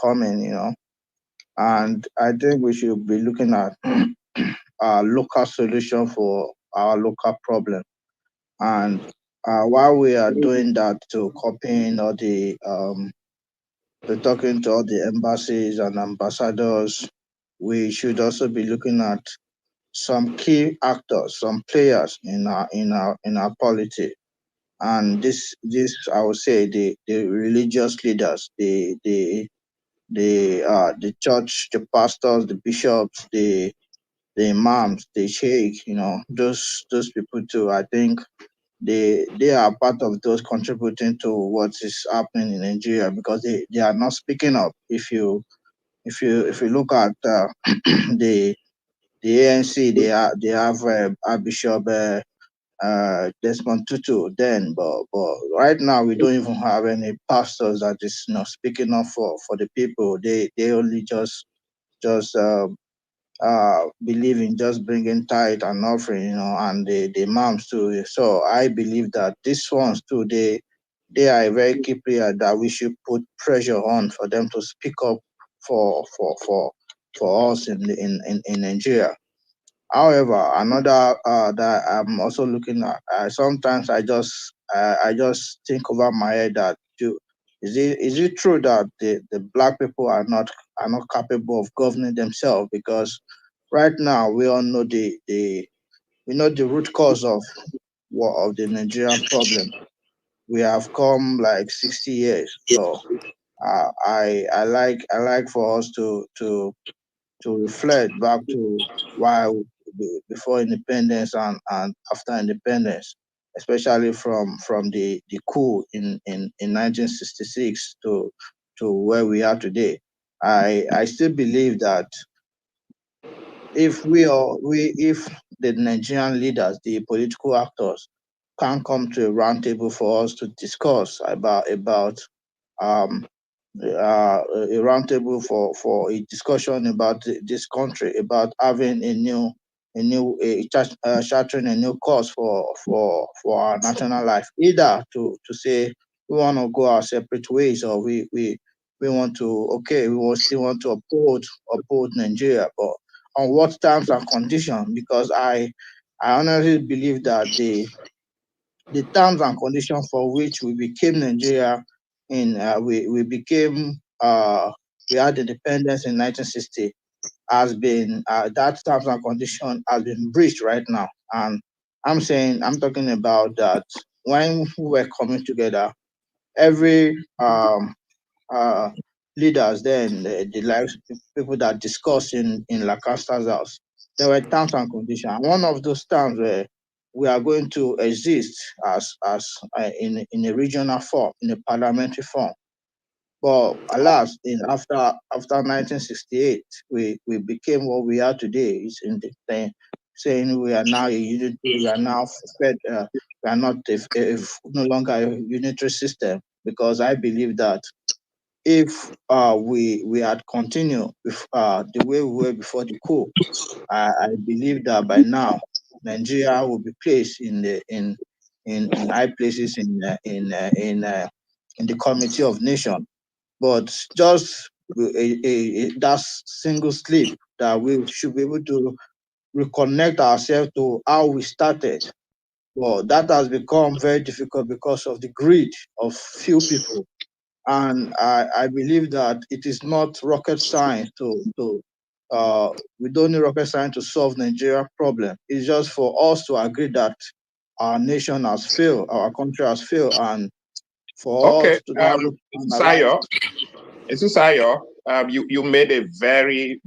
come in, you know. And I think we should be looking at a local solution for our local problem. And while we are doing that, to copying all the talking to all the embassies and ambassadors, we should also be looking at some key actors, some players in our polity. And this I would say the religious leaders, the church, the pastors, the bishops, the imams, the sheikh, you know, those people too. I think they are part of those contributing to what is happening in Nigeria, because they are not speaking up. If you look at the ANC, they have Bishop Desmond Tutu then, but right now we don't even have any pastors that is, you know, speaking up for the people. They only just believe in just bringing tithe and offering, you know, and the imams too. So I believe that these ones too, they are a very key player that we should put pressure on for them to speak up for us in Nigeria. However, another that I'm also looking at, sometimes I just think over my head that is it true that the black people are not capable of governing themselves? Because right now we all know the root cause of the Nigerian problem. We have come like 60 years, so I like for us to reflect back to why before independence and after independence, especially from the coup in 1966 to where we are today. I still believe that if if the Nigerian leaders, the political actors, can come to a round table for us to discuss about um, a roundtable for a discussion about this country, about having chartering a new course for our national life, either to say we want to go our separate ways, or we want to we still want to uphold Nigeria, but on what terms and conditions? Because I honestly believe that the terms and conditions for which we became Nigeria we had independence in 1960 has been that terms and condition has been breached right now. And I'm talking about that when we were coming together, every uh, leaders then, the lives people that discuss in Lacasta's house, there were terms and conditions. And one of those terms were we are going to exist as in a regional form, in a parliamentary form. But alas, after 1968, we became what we are today. It's in the thing, saying we are now a unity, we are now fed, we are not no longer a unitary system, because I believe that if we had continued with the way we were before the coup, I believe that by now Nigeria will be placed in high places in the Committee of Nations. But just that single slip that we should be able to reconnect ourselves to how we started. Well, that has become very difficult because of the greed of few people. And I believe that it is not rocket science we don't need rocket science to solve Nigeria problem. It's just for us to agree that our nation has failed, our country has failed, and for us to now look Sayo, you made a very,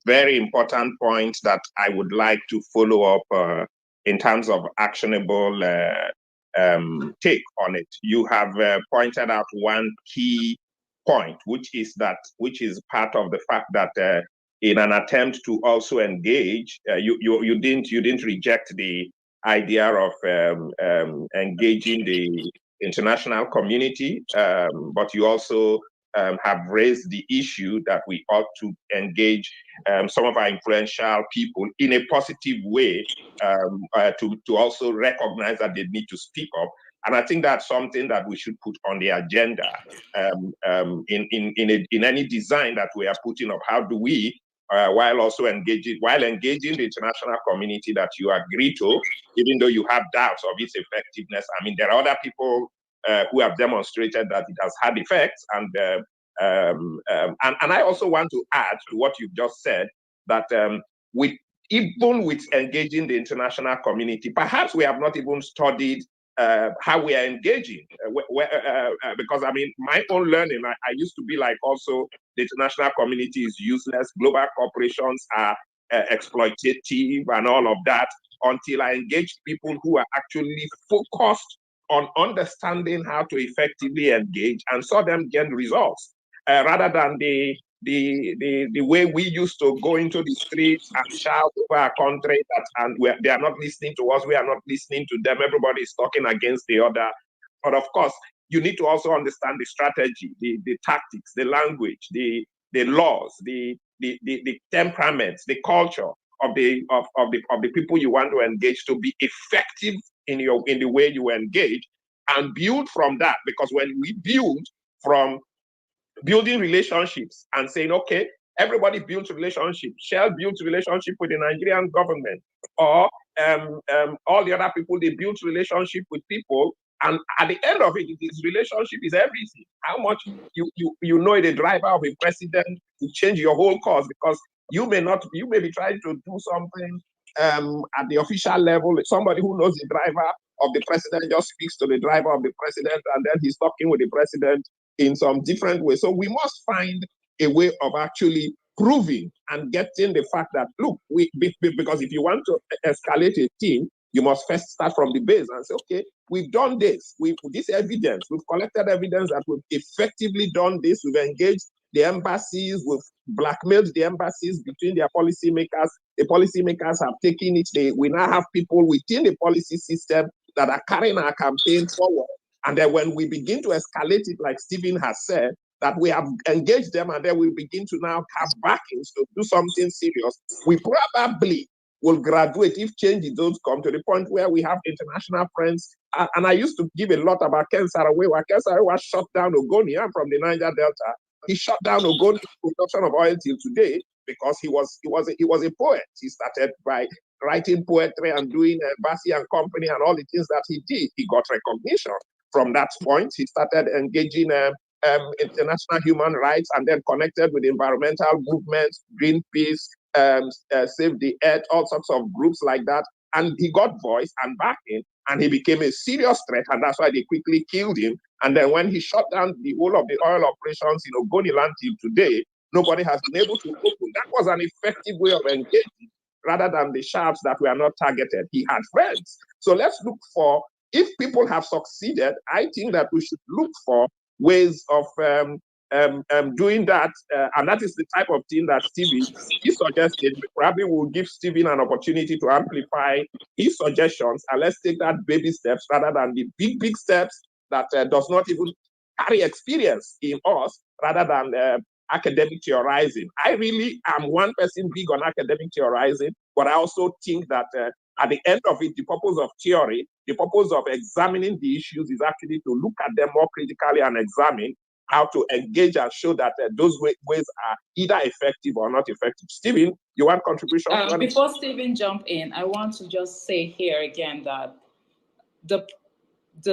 very important point that I would like to follow up in terms of actionable take on it. You have pointed out one key point, which is part of the fact that in an attempt to also engage, you didn't reject the idea of engaging the international community, but you also have raised the issue that we ought to engage some of our influential people in a positive way to also recognize that they need to speak up. And I think that's something that we should put on the agenda in any design that we are putting up. How do we, while engaging the international community that you agree to, even though you have doubts of its effectiveness. I mean, there are other people who have demonstrated that it has had effects, and I also want to add to what you've just said that even with engaging the international community, perhaps we have not even studied how we are engaging. Because I mean, my own learning, I used to be like, also the international community is useless. Global corporations are exploitative and all of that, until I engaged people who are actually focused on understanding how to effectively engage and saw them get results, rather than the way we used to go into the streets and shout over our country and they are not listening to us, we are not listening to them, everybody is talking against the other. But of course, you need to also understand the strategy, the tactics, the language, the laws, the temperaments, the culture of the people you want to engage to be effective in the way you engage, and build from that. Because when we build from building relationships and saying, okay, Everybody built relationship. Shell built relationship with the Nigerian government, or all the other people, they built relationship with people. And at the end of it, this relationship is everything. How much you know the driver of a president to change your whole course, because you may be trying to do something at the official level. Somebody who knows the driver of the president just speaks to the driver of the president, and then he's talking with the president in some different way. So we must find a way of actually proving and getting the fact that, look, because if you want to escalate a team, you must first start from the base and say, okay, we've done this. This evidence, we've collected evidence that we've effectively done this. We've engaged the embassies, we've blackmailed the embassies between their policymakers. The policymakers have taken it. We now have people within the policy system that are carrying our campaign forward. And then when we begin to escalate it, like Stephen has said, that we have engaged them, and then we begin to now have backings to do something serious, we probably will graduate, if changes don't come, to the point where we have international friends. And I used to give a lot about Ken Saro-Wiwa. Ken Saro-Wiwa shut down Ogoni. I'm from the Niger Delta. He shut down Ogoni's production of oil till today because he was a poet. He started by writing poetry and doing Bassi and Company and all the things that he did. He got recognition. From that point, he started engaging international human rights, and then connected with environmental movements, Greenpeace, Save the Earth, all sorts of groups like that. And he got voice and backing, and he became a serious threat, and that's why they quickly killed him. And then when he shut down the whole of the oil operations in Ogoniland till today, nobody has been able to open. That was an effective way of engaging, rather than the sharps that were not targeted. He had friends. So let's look for, if people have succeeded, I think that we should look for ways of doing that, and that is the type of thing that Stephen suggested. Probably will give Stephen an opportunity to amplify his suggestions, and let's take that baby steps rather than the big steps that does not even carry experience in us, rather than academic theorizing. I really am one person big on academic theorizing, but I also think that at the end of it, the purpose of theory, the purpose of examining the issues is actually to look at them more critically and examine how to engage and show that those ways are either effective or not effective. Stephen, you want contribution? Before Stephen jump in, I want to just say here again that the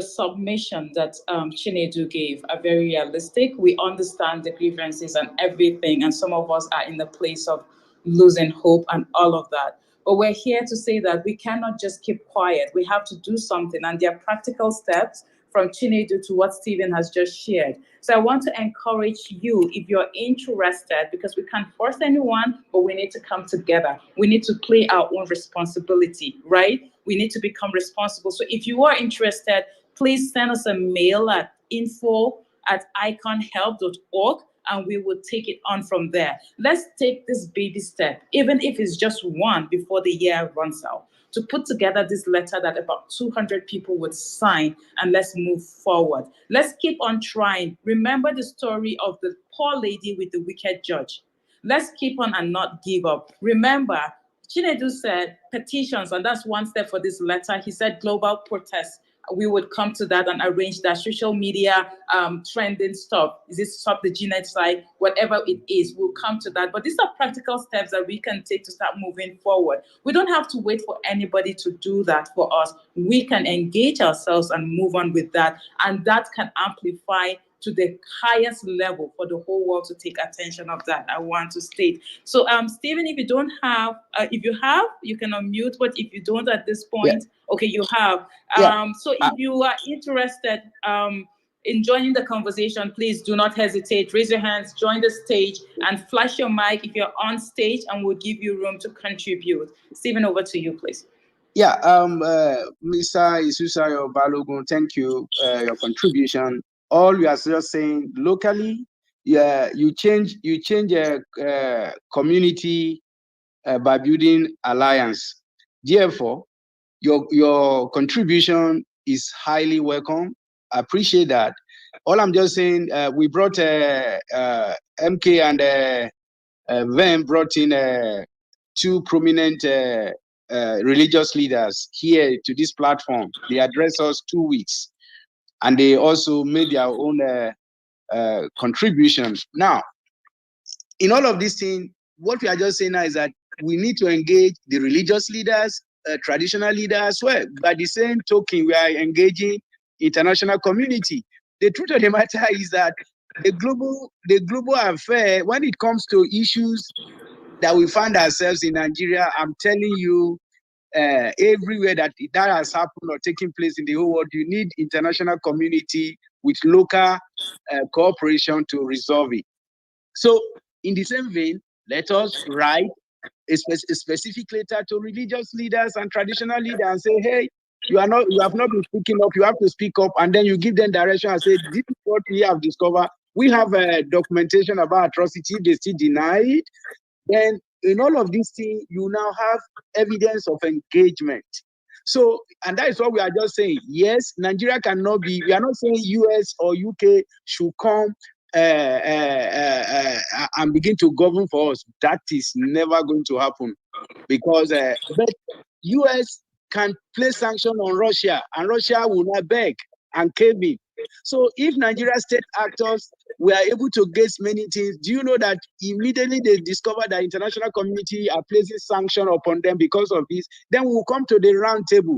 submission that Chinedu gave are very realistic. We understand the grievances and everything, and some of us are in the place of losing hope and all of that. But we're here to say that we cannot just keep quiet. We have to do something, and there are practical steps from Chinedu to what Stephen has just shared. So I want to encourage you, if you're interested, because we can't force anyone, but we need to come together. We need to play our own responsibility, right? We need to become responsible. So if you are interested, please send us a mail at info@iconhelp.org, and we will take it on from there. Let's take this baby step, even if it's just one, before the year runs out, to put together this letter that about 200 people would sign, and let's move forward. Let's keep on trying. Remember the story of the poor lady with the wicked judge. Let's keep on and not give up. Remember, Chinedu said petitions, and that's one step for this letter. He said global protests. We would come to that and arrange that. Social media trending stuff. Is it Stop the Genocide? Whatever it is, we'll come to that. But these are practical steps that we can take to start moving forward. We don't have to wait for anybody to do that for us. We can engage ourselves and move on with that. And that can amplify to the highest level for the whole world to take attention of that, I want to state. So, Stephen, if you don't have, if you have, you can unmute, but if you don't at this point, okay, you have. So if you are interested in joining the conversation, please do not hesitate. Raise your hands, join the stage, and flash your mic if you're on stage, and we'll give you room to contribute. Stephen, over to you, please. Yeah, Mr. Isusayo Balogun, thank you, your contribution. All we are just saying locally, you change a community by building alliance. Therefore, your contribution is highly welcome. I appreciate that. All I'm just saying, we brought Mkay and Ven brought in two prominent religious leaders here to this platform. They addressed us 2 weeks. And they also made their own contributions. Now, in all of these things, what we are just saying now is that we need to engage the religious leaders, traditional leaders as well. By the same token, we are engaging international community. The truth of the matter is that the global affair, when it comes to issues that we find ourselves in Nigeria, I'm telling you, everywhere that has happened or taking place in the whole world, you need international community with local cooperation to resolve it. So, in the same vein, let us write a specific letter to religious leaders and traditional leaders and say, hey, you have not been speaking up, you have to speak up, and then you give them direction and say, this is what we have discovered. We have documentation about atrocity, they still deny it. Then in all of these things, you now have evidence of engagement. So, and that is what we are just saying. Yes, Nigeria cannot be, we are not saying US or UK should come and begin to govern for us. That is never going to happen, because but US can place sanction on Russia, and Russia will not beg and cave in. So if Nigeria state actors were able to get many things, do you know that immediately they discover that international community are placing sanction upon them because of this? Then we'll come to the round table.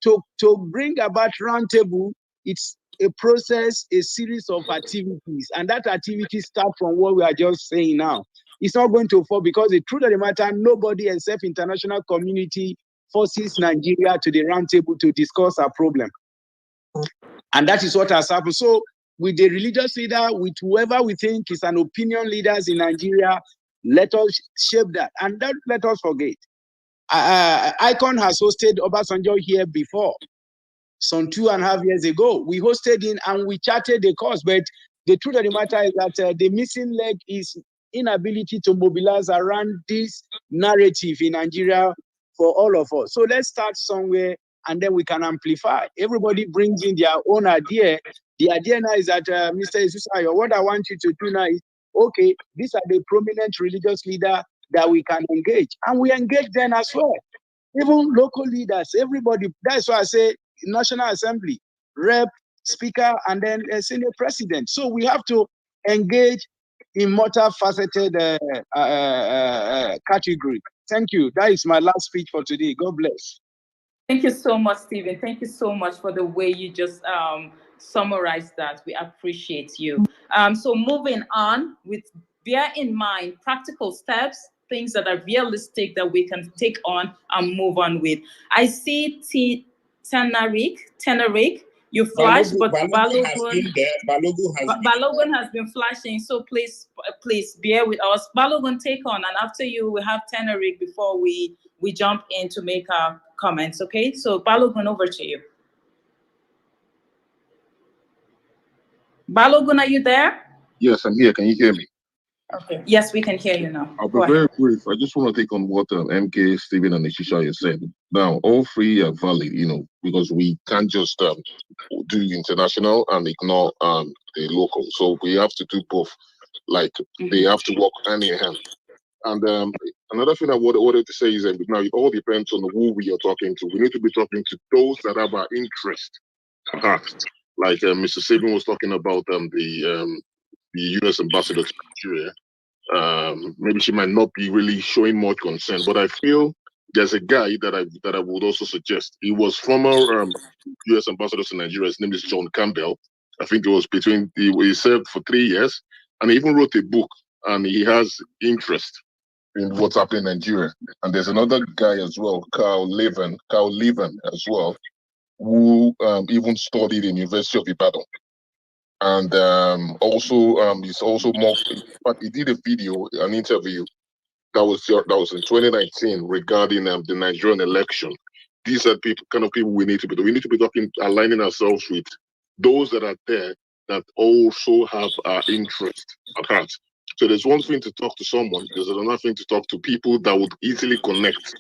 To bring about round table, it's a process, a series of activities, and that activity starts from what we are just saying now. It's not going to fall, because the truth of the matter, nobody except international community forces Nigeria to the round table to discuss our problem. And that is what has happened. So with the religious leader, with whoever we think is an opinion leaders in Nigeria, let us shape that. And don't let us forget, ICON has hosted Obasanjo here before, some 2.5 years ago. We hosted him and we charted the course. But the truth of the matter is that the missing leg is inability to mobilize around this narrative in Nigeria for all of us. So let's start somewhere, and then we can amplify. Everybody brings in their own idea. The idea now is that, Mr. Isusayo, what I want you to do now is, okay, these are the prominent religious leaders that we can engage. And we engage them as well. Even local leaders, everybody. That's why I say National Assembly, Rep, Speaker, and then Senate President. So we have to engage in multifaceted category. Thank you. That is my last speech for today. God bless. Thank you so much, Stephen. Thank you so much for the way you just summarized that. We appreciate you. So moving on, bear in mind practical steps, things that are realistic that we can take on and move on with. I see Tenarik, you flashed, but Balogun has been flashing. So please bear with us. Balogun, take on, and after you, we have Tenarik before we jump in to make our comments. Okay, so Balogun, over to you. Balogun, are you there? Yes, I'm here. Can you hear me? Okay. Yes, we can hear you now. I'll be very brief. I just want to take on what Mkay, Stephen, and Ishisha said. Now, all three are valid, because we can't just do international and ignore the local. So we have to do both. Like, they have to work hand in hand. And another thing I wanted to say is that now it all depends on who we are talking to. We need to be talking to those that have our interest at heart. Like Mr. Sabin was talking about the U.S. ambassador to Nigeria. Maybe she might not be really showing much concern, but I feel there's a guy that I would also suggest. He was former U.S. ambassador to Nigeria. His name is John Campbell. I think it was he served for 3 years, and he even wrote a book, and he has interest in what's happening in Nigeria. And there's another guy as well, Carl Levin as well, who even studied in University of Ibadan. And he's also more, but he did an interview that was in 2019 regarding the Nigerian election. These are kind of people we need to be aligning ourselves with those that are there that also have our interest at heart. So there's one thing to talk to someone, there's another thing to talk to people that would easily connect,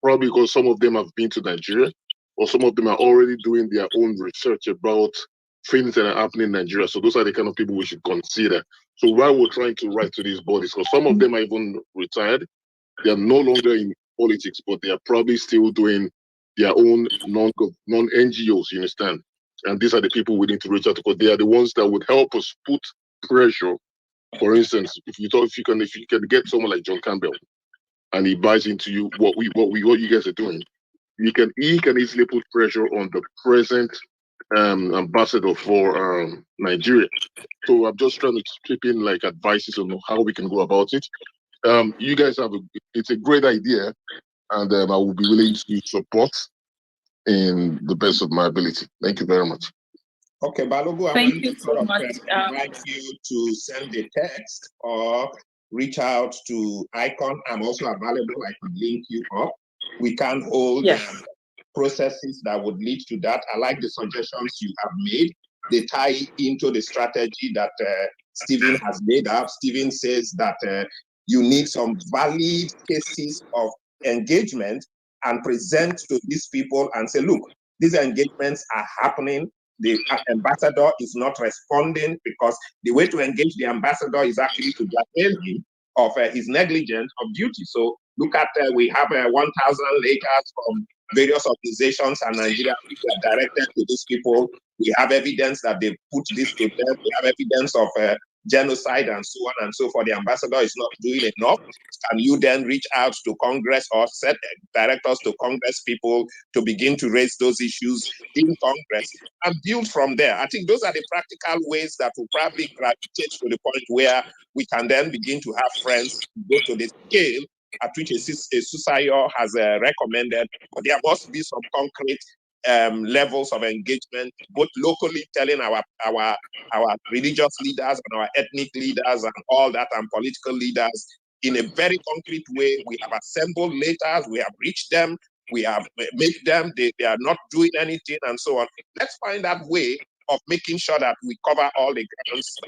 probably because some of them have been to Nigeria, or some of them are already doing their own research about things that are happening in Nigeria. So those are the kind of people we should consider. So while we're trying to write to these bodies, because some of them are even retired, they are no longer in politics, but they are probably still doing their own non-NGOs, you understand? And these are the people we need to reach out to, because they are the ones that would help us put pressure For instance, if you can get someone like John Campbell, and he buys into you what you guys are doing, he can easily put pressure on the present ambassador for Nigeria. So I'm just trying to chip in like advices on how we can go about it. You guys it's a great idea, and I will be willing to support in the best of my ability. Thank you very much. Okay, Balogun, Thank you so much. Invite you to send a text or reach out to ICON. I'm also available. I can link you up. We can hold processes that would lead to that. I like the suggestions you have made. They tie into the strategy that Stephen has made up. Stephen says that you need some valid cases of engagement and present to these people and say, look, these engagements are happening. The ambassador is not responding because the way to engage the ambassador is actually to blackmail him of his negligence of duty. So look at, we have 1,000 letters from various organizations and Nigeria are directed to these people. We have evidence that they put this to death. We have evidence of genocide and so on and so forth. The ambassador is not doing enough. Can you then reach out to Congress or set directors to Congress people to begin to raise those issues in Congress and build from there? I think those are the practical ways that will probably gravitate to the point where we can then begin to have friends go to the scale at which a CISO has recommended, but there must be some concrete levels of engagement, both locally telling our religious leaders and our ethnic leaders and all that and political leaders in a very concrete way. We have assembled letters, we have reached them, we have made them, they are not doing anything and so on. Let's find that way of making sure that we cover all the grounds.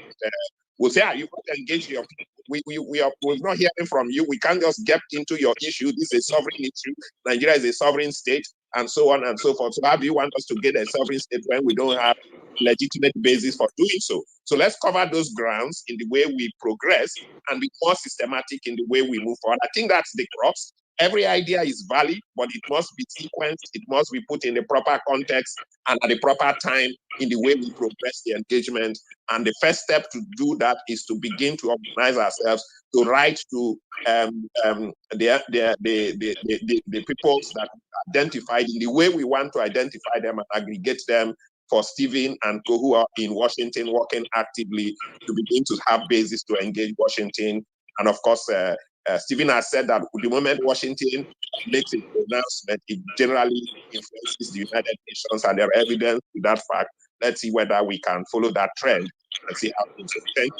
We'll say, you've got to engage your people. We're not hearing from you. We can't just get into your issue. This is a sovereign issue. Nigeria is a sovereign state, and so on and so forth. So how do you want us to get a sovereign state when we don't have legitimate basis for doing so? So let's cover those grounds in the way we progress and be more systematic in the way we move forward. I think that's the crux. Every idea is valid, but it must be sequenced. It must be put in the proper context and at the proper time in the way we progress the engagement. And the first step to do that is to begin to organize ourselves to write to the peoples that are identified in the way we want to identify them and aggregate them for Stephen and co who are in Washington working actively to begin to have basis to engage Washington. And of course, Stephen has said that the moment Washington makes a pronouncement, it generally influences the United Nations, and there are evidence to that fact. Let's see whether we can follow that trend and see how things will change.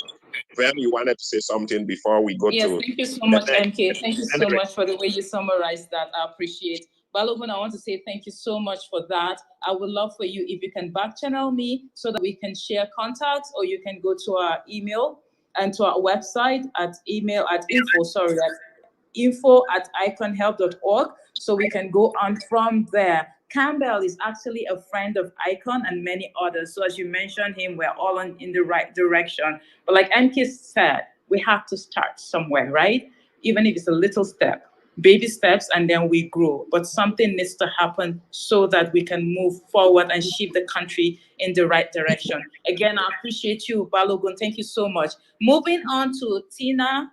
Ven, you wanted to say something before we go to... Yes, thank you so much, Mk. Thank you so much for the way you summarized that. I appreciate. Balogun, I want to say thank you so much for that. I would love for you if you can back channel me so that we can share contacts, or you can go to our email and to our website at info@iconhelp.org, so we can go on from there. Campbell is actually a friend of ICON and many others. So as you mentioned him, we're all in the right direction. But like Mk said, we have to start somewhere, right? Even if it's a little step, baby steps, and then we grow. But something needs to happen so that we can move forward and shift the country in the right direction. Again, I appreciate you, Balogun. Thank you so much. Moving on to Tina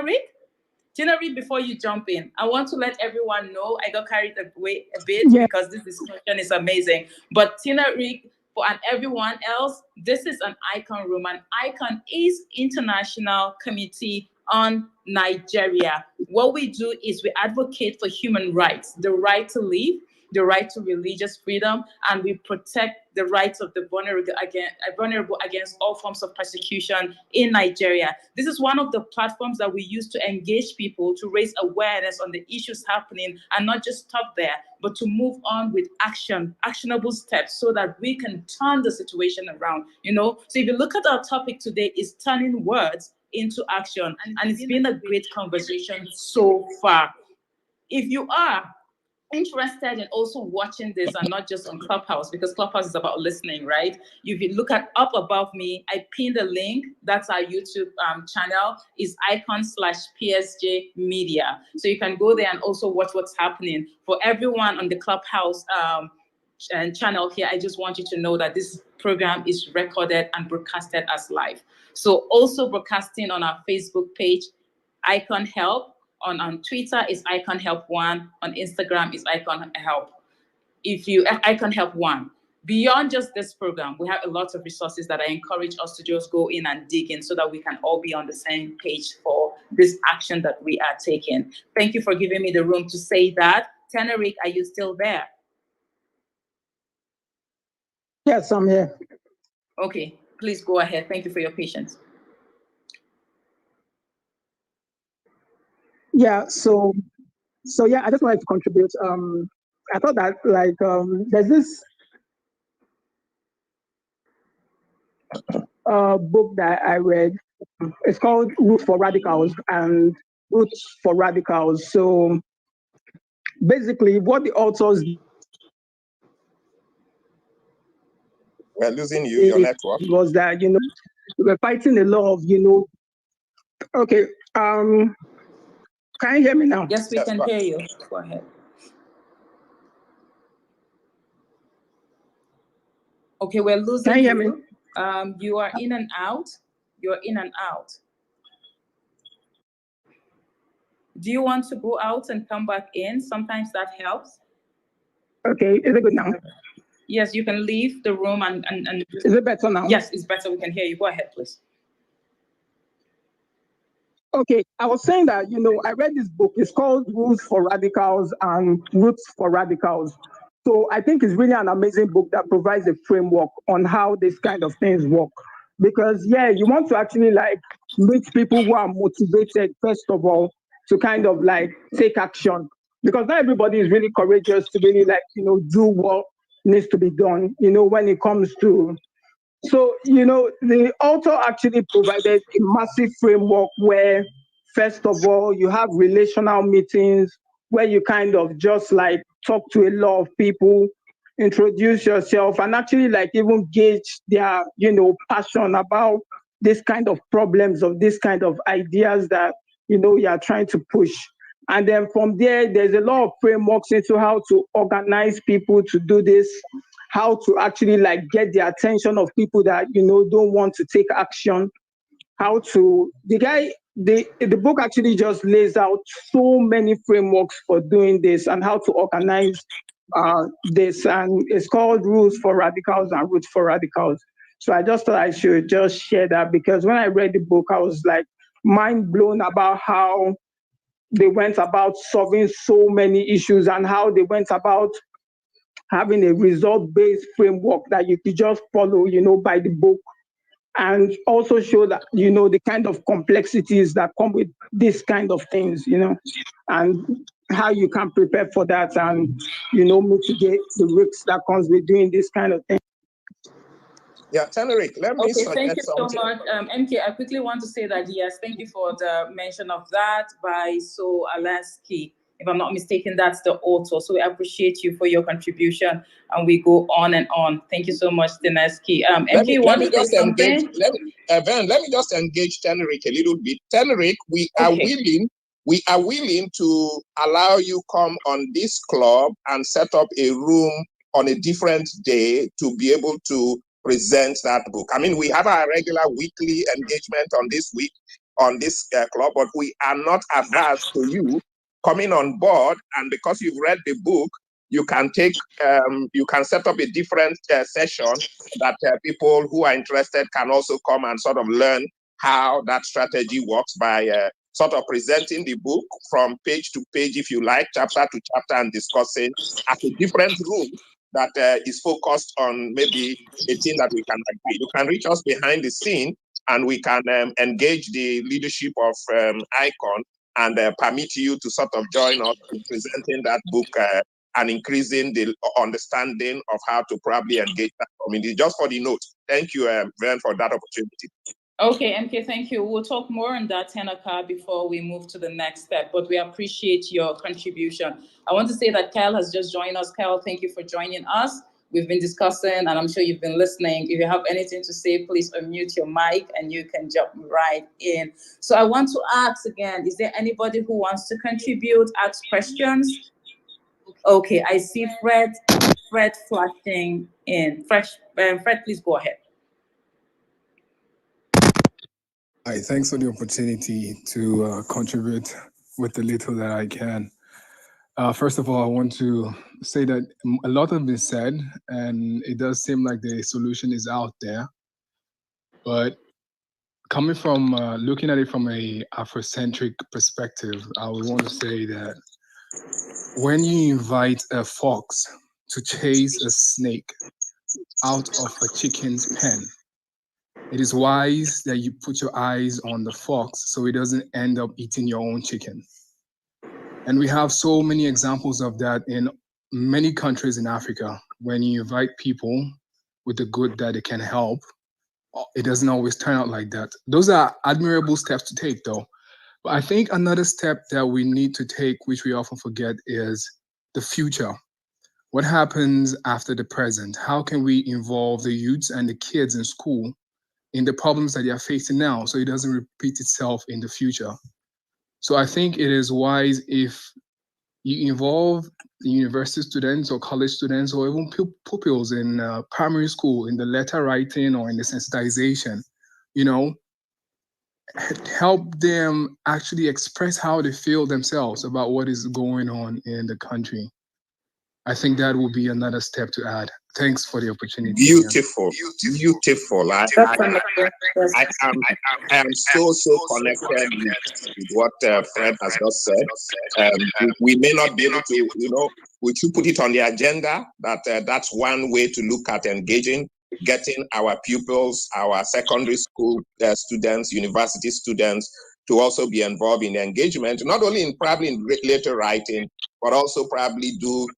Rick. Tina Reid, before you jump in, I want to let everyone know, I got carried away a bit because this discussion is amazing. But Tina Reid, and everyone else, this is an ICON room, and ICON is International Committee on Nigeria. What we do is we advocate for human rights, the right to live, the right to religious freedom, and we protect the rights of the vulnerable against all forms of persecution in Nigeria. This is one of the platforms that we use to engage people, to raise awareness on the issues happening, and not just stop there, but to move on with actionable steps so that we can turn the situation around. So if you look at our topic today, is turning words into action, and it's been a great conversation so far. If you are interested in also watching this and not just on Clubhouse, because Clubhouse is about listening, right? If you look at up above me, I pinned a link. That's our YouTube channel, is icon/PSJ Media. So you can go there and also watch what's happening. For everyone on the Clubhouse channel here, I just want you to know that this program is recorded and broadcasted as live. So also broadcasting on our Facebook page, ICON Help. On Twitter is ICON Help 1. On Instagram is ICON Help. ICON Help 1. Beyond just this program, we have a lot of resources that I encourage us to just go in and dig in so that we can all be on the same page for this action that we are taking. Thank you for giving me the room to say that. Teneric, are you still there? Yes, I'm here. Okay, please go ahead. Thank you for your patience. Yeah, so yeah, I just wanted to contribute. I thought that there's this book that I read. It's called Roots for Radicals and Roots for Radicals. So basically what the authors we're losing you, your network. Was that, we were fighting a lot of, okay, can you hear me now? Yes, we can hear you. Go ahead. Okay, we're losing you. Can you hear me? You are in and out. You're in and out. Do you want to go out and come back in? Sometimes that helps. Okay, is it good now? Yes, you can leave the room and Is it better now? Yes, it's better. We can hear you. Go ahead, please. Okay, I was saying that, I read this book. It's called Rules for Radicals and Roots for Radicals. So I think it's really an amazing book that provides a framework on how these kind of things work. Because, yeah, you want to actually meet people who are motivated, first of all, to kind of take action. Because not everybody is really courageous to really do what needs to be done, when it comes to. So, the author actually provided a massive framework where, first of all, you have relational meetings where you kind of just talk to a lot of people, introduce yourself, and actually even gauge their, passion about this kind of problems, of this kind of ideas that, you are trying to push. And then from there, there's a lot of frameworks into how to organize people to do this, how to actually get the attention of people that, don't want to take action, how to, the book actually just lays out so many frameworks for doing this and how to organize this. And it's called Rules for Radicals and Roots for Radicals. So I just thought I should just share that, because when I read the book, I was mind blown about how they went about solving so many issues and how they went about having a result-based framework that you could just follow, by the book, and also show that, the kind of complexities that come with this kind of things, and how you can prepare for that and, mitigate the risks that comes with doing this kind of thing. Yeah, Teneric, let me suggest thank you something. so much. Mkay, I quickly want to say that, yes, thank you for the mention of that by So Alaski. If I'm not mistaken, that's the author. So we appreciate you for your contribution, and we go on and on. Thank you so much, Dineski. Let me just engage. Ven, let me just engage Teneric a little bit. Teneric, we are willing to allow you come on this club and set up a room on a different day to be able to present that book. I mean, we have our regular weekly engagement on this week on this club, but we are not averse to you coming on board. And because you've read the book, you can you can set up a different session that people who are interested can also come and sort of learn how that strategy works by sort of presenting the book from page to page, if you like, chapter to chapter, and discussing at a different room that is focused on maybe a thing that we can agree. You can reach us behind the scene, and we can engage the leadership of ICON and permit you to sort of join us in presenting that book and increasing the understanding of how to probably engage that community. Just for the note. Thank you, Ven, for that opportunity. Okay, Mkay, thank you. We'll talk more on that, Tenaka, before we move to the next step, but we appreciate your contribution. I want to say that Kyle has just joined us. Kyle, thank you for joining us. We've been discussing, and I'm sure you've been listening. If you have anything to say, please unmute your mic and you can jump right in. So I want to ask again, is there anybody who wants to contribute, ask questions? Okay, I see Fred. Fred flashing in. Fred, please go ahead. Hi, thanks for the opportunity to contribute with the little that I can. First of all, I want to say that a lot has been said, and it does seem like the solution is out there. But coming from looking at it from a Afrocentric perspective, I would want to say that when you invite a fox to chase a snake out of a chicken's pen, it is wise that you put your eyes on the fox so it doesn't end up eating your own chicken. And we have so many examples of that in many countries in Africa. When you invite people with the good that it can help, it doesn't always turn out like that. Those are admirable steps to take, though. But I think another step that we need to take, which we often forget, is the future. What happens after the present? How can we involve the youths and the kids in school in the problems that they are facing now so it doesn't repeat itself in the future? So I think it is wise if you involve the university students or college students or even pupils in primary school in the letter writing or in the sensitization, help them actually express how they feel themselves about what is going on in the country. I think that will be another step to add. Thanks for the opportunity. Beautiful. I am so connected with what Fred has just said. We may not be able to, we should put it on the agenda that that's one way to look at engaging, getting our pupils, our secondary school students, university students to also be involved in engagement, not only in probably in letter writing, but also probably do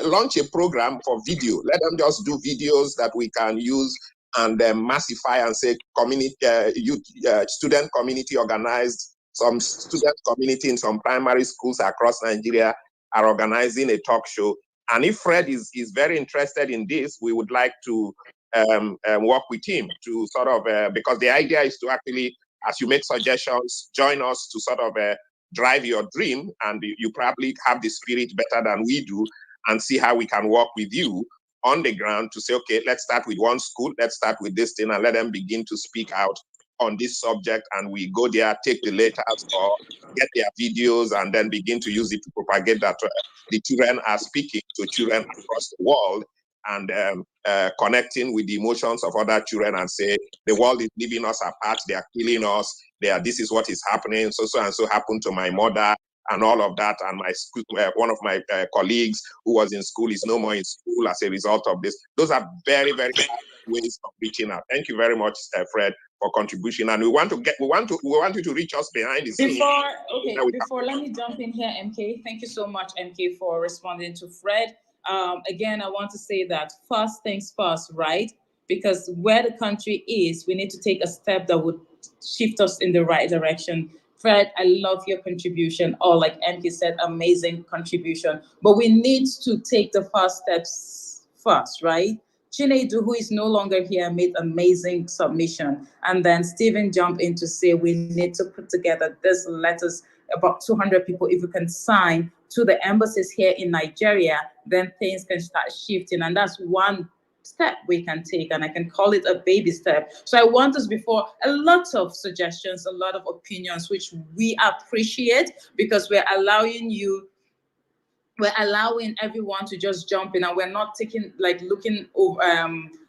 launch a program for video. Let them just do videos that we can use and massify and say community, youth, student community organized. Some student community in some primary schools across Nigeria are organizing a talk show. And if Fred is very interested in this, we would like to work with him to sort of, because the idea is to actually, as you make suggestions, join us to sort of drive your dream, and you probably have the spirit better than we do, and see how we can work with you on the ground to say, okay, let's start with one school, let's start with this thing, and let them begin to speak out on this subject, and we go there, take the letters or get their videos, and then begin to use it to propagate that the children are speaking to children across the world, and connecting with the emotions of other children and say, the world is leaving us apart, they are killing us, this is what is happening, so and so happened to my mother, and all of that, and my school, one of my colleagues who was in school is no more in school as a result of this. Those are very, very ways of reaching out. Thank you very much, Fred, for contribution, and we want you to reach us behind the scenes. Before, let me jump in here, Mkay. Thank you so much, Mkay, for responding to Fred. Again, I want to say that first things first, right? Because where the country is, we need to take a step that would shift us in the right direction. Fred, I love your contribution, or like Mkay said, amazing contribution. But we need to take the first steps first, right? Chinedu, who is no longer here, made amazing submission. And then Stephen jumped in to say we need to put together these letters, about 200 people, if we can sign to the embassies here in Nigeria, then things can start shifting. And that's one step we can take, and I can call it a baby step. So I want us before a lot of suggestions, a lot of opinions, which we appreciate, because we're allowing everyone to just jump in, and we're not taking, looking over,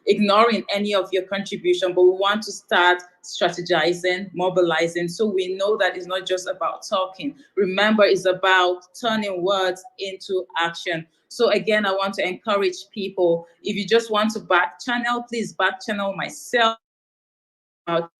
ignoring any of your contribution, but we want to start strategizing, mobilizing, so we know that it's not just about talking. Remember, it's about turning words into action. So again, I want to encourage people, if you just want to back channel, please back channel myself about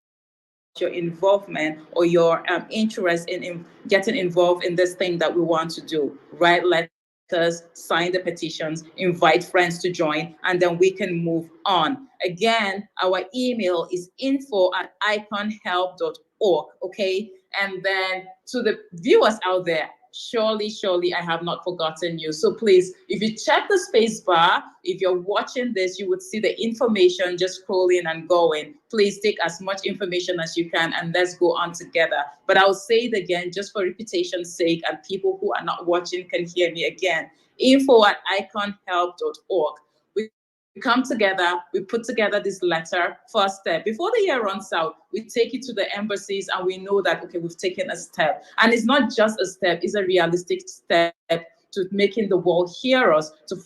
your involvement or your interest in getting involved in this thing that we want to do. Write letters, sign the petitions, invite friends to join, and then we can move on. Again, our email is info@iconhelp.org, okay? And then to the viewers out there, surely I have not forgotten you. So please, if you check the space bar, if you're watching this, you would see the information just scrolling and going. Please take as much information as you can, and let's go on together. But I'll say it again, just for repetition's sake, and people who are not watching can hear me again. info@iconhelp.org. We come together, we put together this letter, first step. Before the year runs out, we take it to the embassies and we know that, okay, we've taken a step. And it's not just a step, it's a realistic step to making the world hear us, to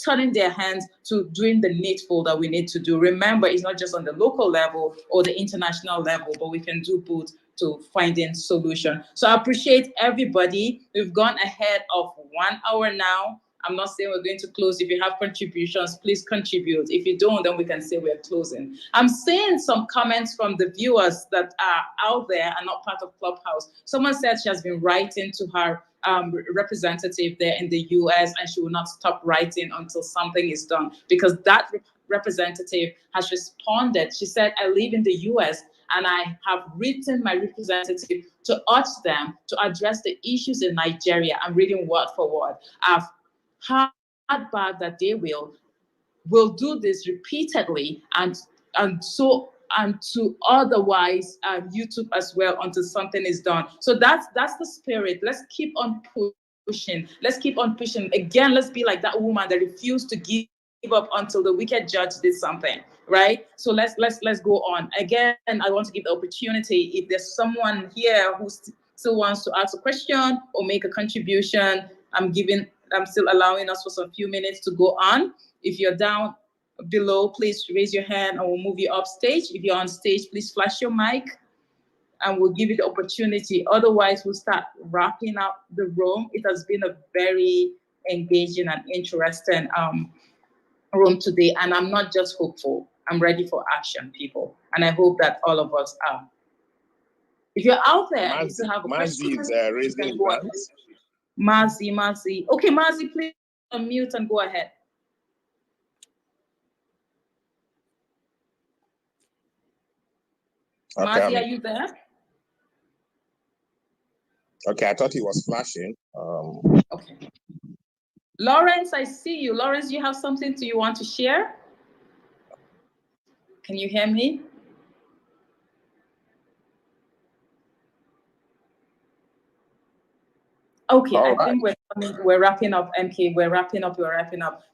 turning their hands to doing the needful that we need to do. Remember, it's not just on the local level or the international level, but we can do both to finding solution. So I appreciate everybody. We've gone ahead of 1 hour now. I'm not saying we're going to close. If you have contributions, please contribute. If you don't, then we can say we're closing. I'm seeing some comments from the viewers that are out there and not part of Clubhouse. Someone said she has been writing to her representative there in the US, and she will not stop writing until something is done, because that representative has responded. She said, I live in the US and I have written my representative to urge them to address the issues in Nigeria. I'm reading word for word. I've heard back that they will do this repeatedly and to otherwise YouTube as well until something is done. So that's the spirit. Let's keep on pushing. Let's keep on pushing. Again, let's be like that woman that refused to give up until the wicked judge did something, right? So let's go on. Again, I want to give the opportunity, if there's someone here who still wants to ask a question or make a contribution, I'm still allowing us for some few minutes to go on. If you're down below, please raise your hand and we'll move you up stage. If you're on stage, please flash your mic and we'll give you the opportunity. Otherwise, we'll start wrapping up the room. It has been a very engaging and interesting room today, and I'm not just hopeful. I'm ready for action, people, and I hope that all of us are. If you're out there and you still have a question, raising hands. Mazi. Okay, Mazi, please unmute and go ahead. Okay, Mazi, are you there? Okay, I thought he was flashing. Okay. Lawrence, I see you. Lawrence, you have something you want to share? Can you hear me? Okay, all I think we're wrapping up, Mk. We're wrapping up.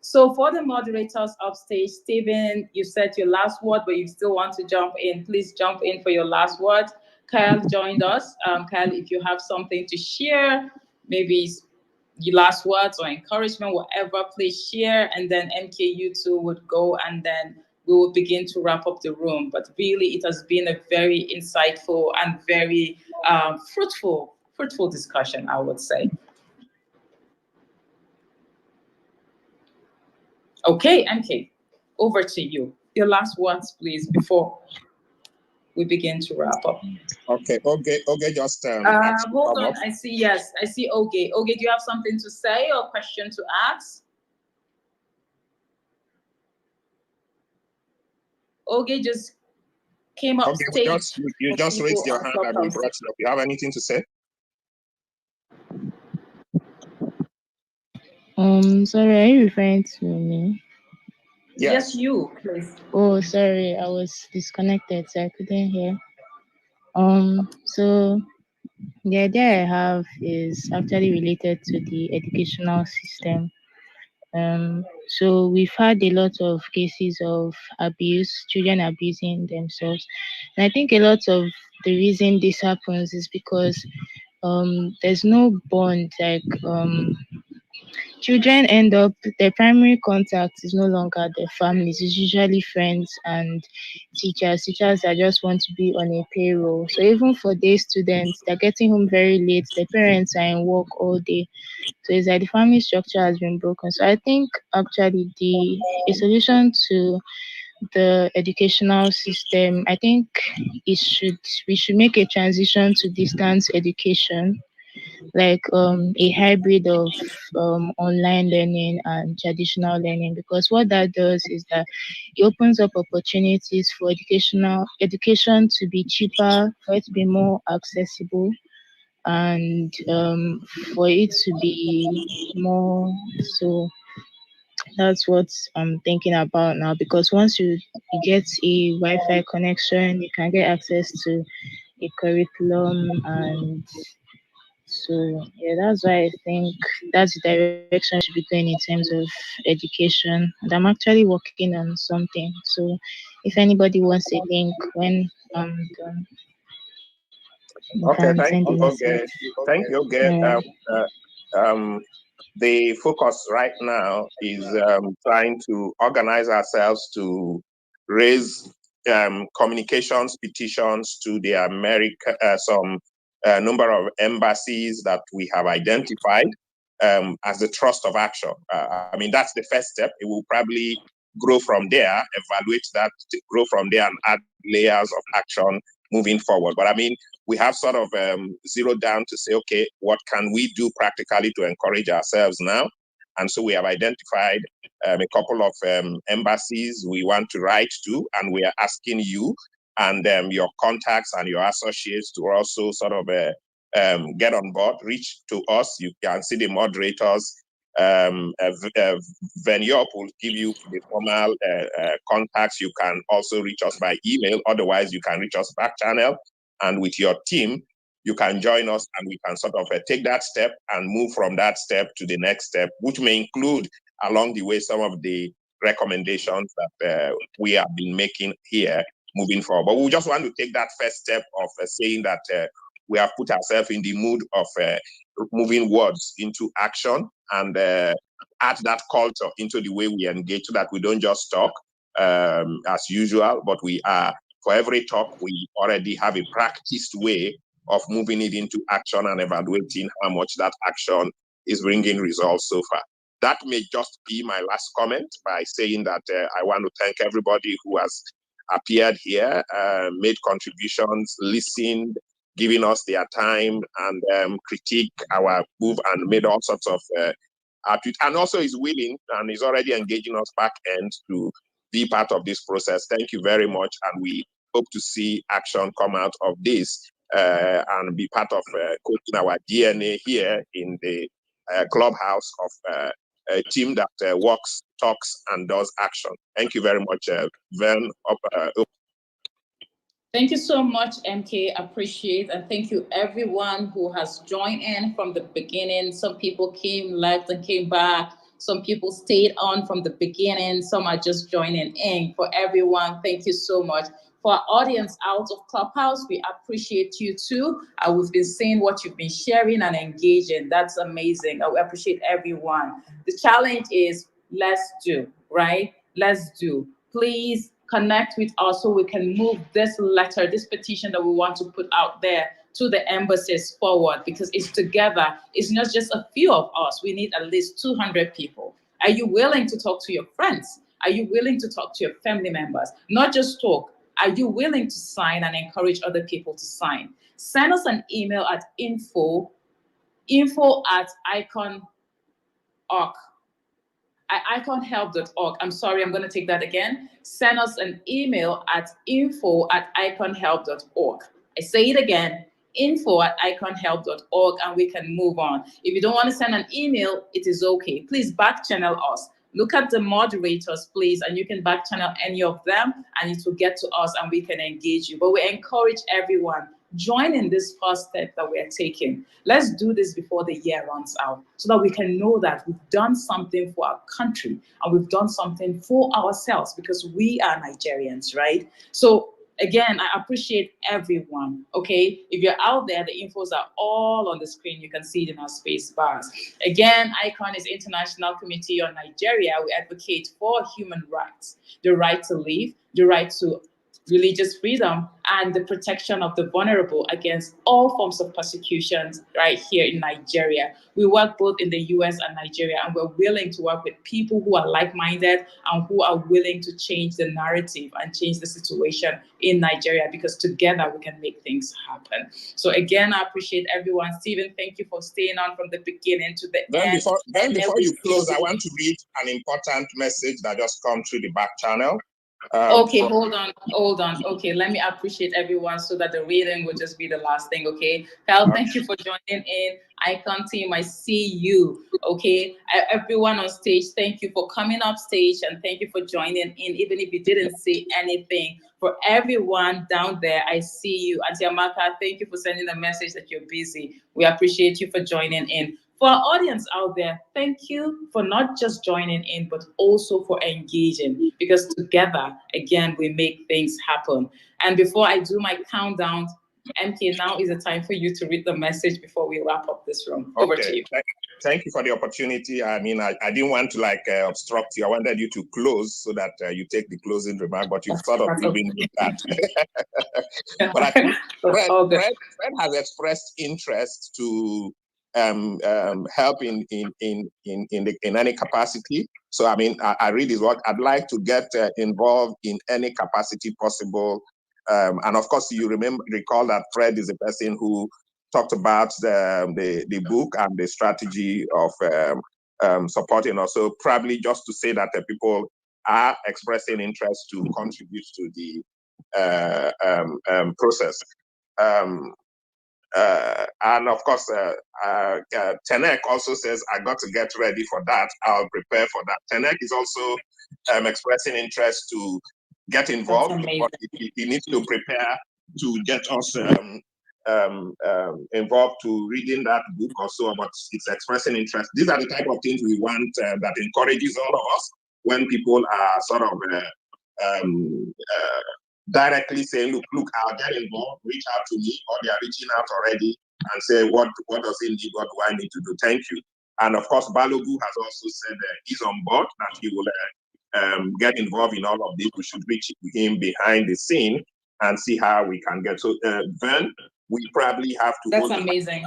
So for the moderators upstage, Stephen, you said your last word, but you still want to jump in. Please jump in for your last word. Kyle joined us. Kyle, if you have something to share, maybe your last words or encouragement, whatever, please share. And then Mk, you two would go, and then we will begin to wrap up the room. But really, it has been a very insightful and very fruitful discussion, I would say. Okay, Mk, over to you. Your last words, please, before we begin to wrap up. Okay, just hold on. I see Oge. Oge, do you have something to say or question to ask? Oge just came up stage. You just raised your hand and we brought you up. You have anything to say? Sorry, are you referring to me? Yes, you, please. Oh, sorry, I was disconnected, so I couldn't hear. So the idea I have is actually related to the educational system. So we've had a lot of cases of abuse, children abusing themselves. And I think a lot of the reason this happens is because there's no bond, like children end up, their primary contact is no longer their families, it's usually friends and teachers that just want to be on a payroll. So even for day students, they're getting home very late, their parents are in work all day. So it's like the family structure has been broken. So I think actually a solution to the educational system, I think we should make a transition to distance education, like a hybrid of online learning and traditional learning, because what that does is that it opens up opportunities for education to be cheaper, for it to be more accessible, and for it to be more. So that's what I'm thinking about now, because once you get a Wi-Fi connection, you can get access to a curriculum and So yeah, that's why I think that's the direction we should be going in terms of education. And I'm actually working on something. So if anybody wants a link when I'm done, you Okay, can thank send a you, message. okay. Thank you, okay. Alright. The focus right now is trying to organize ourselves to raise communications petitions to the some number of embassies that we have identified as the thrust of action. I mean, that's the first step. It will probably grow from there, evaluate that, grow from there, and add layers of action moving forward. But I mean, we have sort of zeroed down to say, okay, what can we do practically to encourage ourselves now? And so we have identified a couple of embassies we want to write to, and we are asking you and your contacts and your associates to also sort of get on board, reach to us. You can see the moderators. Ven Lannap will give you the formal contacts. You can also reach us by email. Otherwise, you can reach us back channel. And with your team, you can join us and we can sort of take that step and move from that step to the next step, which may include along the way some of the recommendations that we have been making here moving forward. But we just want to take that first step of saying that we have put ourselves in the mood of moving words into action and add that culture into the way we engage so that we don't just talk as usual, but we are, for every talk, we already have a practiced way of moving it into action and evaluating how much that action is bringing results so far. That may just be my last comment by saying that I want to thank everybody who has appeared here, made contributions, listened, giving us their time and critique our move and made all sorts of outreach, and also is willing and is already engaging us back end to be part of this process. Thank you very much, and we hope to see action come out of this and be part of coaching our DNA here in the clubhouse of a team that works, talks, and does action. Thank you very much, Ven. Thank you so much, Mkay. Appreciate, and thank you everyone who has joined in from the beginning. Some people came, left, and came back. Some people stayed on from the beginning. Some are just joining in. For everyone, thank you so much. For our audience out of Clubhouse, we appreciate you too. We've been seeing what you've been sharing and engaging. That's amazing. I appreciate everyone. The challenge is let's do, right? Let's do. Please connect with us so we can move this letter, this petition that we want to put out there to the embassies forward, because it's together. It's not just a few of us. We need at least 200 people. Are you willing to talk to your friends? Are you willing to talk to your family members? Not just talk. Are you willing to sign and encourage other people to sign? Send us an email at info@ICON.org. iconhelp.org. I'm sorry, I'm going to take that again. Send us an email at info@iconhelp.org. I say it again, info@iconhelp.org, and we can move on. If you don't want to send an email, it is okay. Please back channel us. Look at the moderators, please, and you can back channel any of them, and it will get to us, and we can engage you. But we encourage everyone, join in this first step that we are taking. Let's do this before the year runs out so that we can know that we've done something for our country and we've done something for ourselves, because we are Nigerians, right? So again, I appreciate everyone, okay? If you're out there, the infos are all on the screen. You can see it in our space bars. Again, ICON is International Committee on Nigeria. We advocate for human rights, the right to live, the right to religious freedom, and the protection of the vulnerable against all forms of persecutions right here in Nigeria. We work both in the US and Nigeria, and we're willing to work with people who are like-minded and who are willing to change the narrative and change the situation in Nigeria, because together we can make things happen. So again, I appreciate everyone. Stephen, thank you for staying on from the beginning to the end. Before you close, I want to read an important message that just come through the back channel. Okay, hold on. Okay, let me appreciate everyone so that the reading will just be the last thing, okay? Cal, thank you for joining in. ICON team, I see you, okay? Everyone on stage, thank you for coming up stage and thank you for joining in, even if you didn't say anything. For everyone down there, I see you. Auntie Amaka, thank you for sending a message that you're busy. We appreciate you for joining in. For our audience out there, thank you for not just joining in, but also for engaging, because together, again, we make things happen. And before I do my countdown, Mkay, now is the time for you to read the message before we wrap up this room. Over to you. Thank you for the opportunity. I mean, I didn't want to obstruct you. I wanted you to close so that you take the closing remark, but you've sort of given me that. But I think Fred has expressed interest to help in any capacity. So I mean, I read his work. I'd like to get involved in any capacity possible. And of course, you recall that Fred is a person who talked about the book and the strategy of supporting us. So probably just to say that people are expressing interest to contribute to the process. And of course, Tenek also says, I got to get ready for that. I'll prepare for that. Tenek is also expressing interest to get involved, but he needs to prepare to get us involved to reading that book also, but it's expressing interest. These are the type of things we want that encourages all of us when people are sort of directly saying, look, I'll get involved, reach out to me, or they are reaching out already and say, what does it need? What do I need to do? Thank you. And of course, Balogu has also said he's on board, that he will get involved in all of this. We should reach him behind the scene and see how we can get. So, Ven, we probably have to. That's amazing.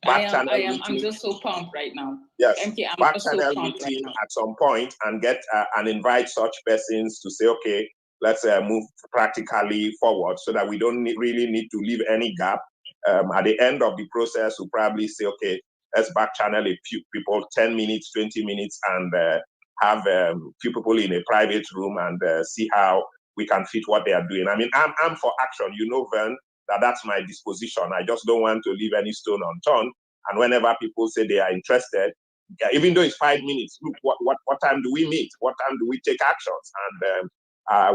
I'm just so pumped right now. Yes, Mkay, back channel meeting at some point and get and invite such persons to say, okay, let's move practically forward so that we don't really need to leave any gap. At the end of the process, we'll probably say, okay, let's back channel a few people, 10 minutes, 20 minutes, and have few people in a private room and see how we can fit what they are doing. I mean, I'm for action. You know, Ven, that's my disposition. I just don't want to leave any stone unturned. And whenever people say they are interested, even though it's 5 minutes, look, what time do we meet? What time do we take actions? And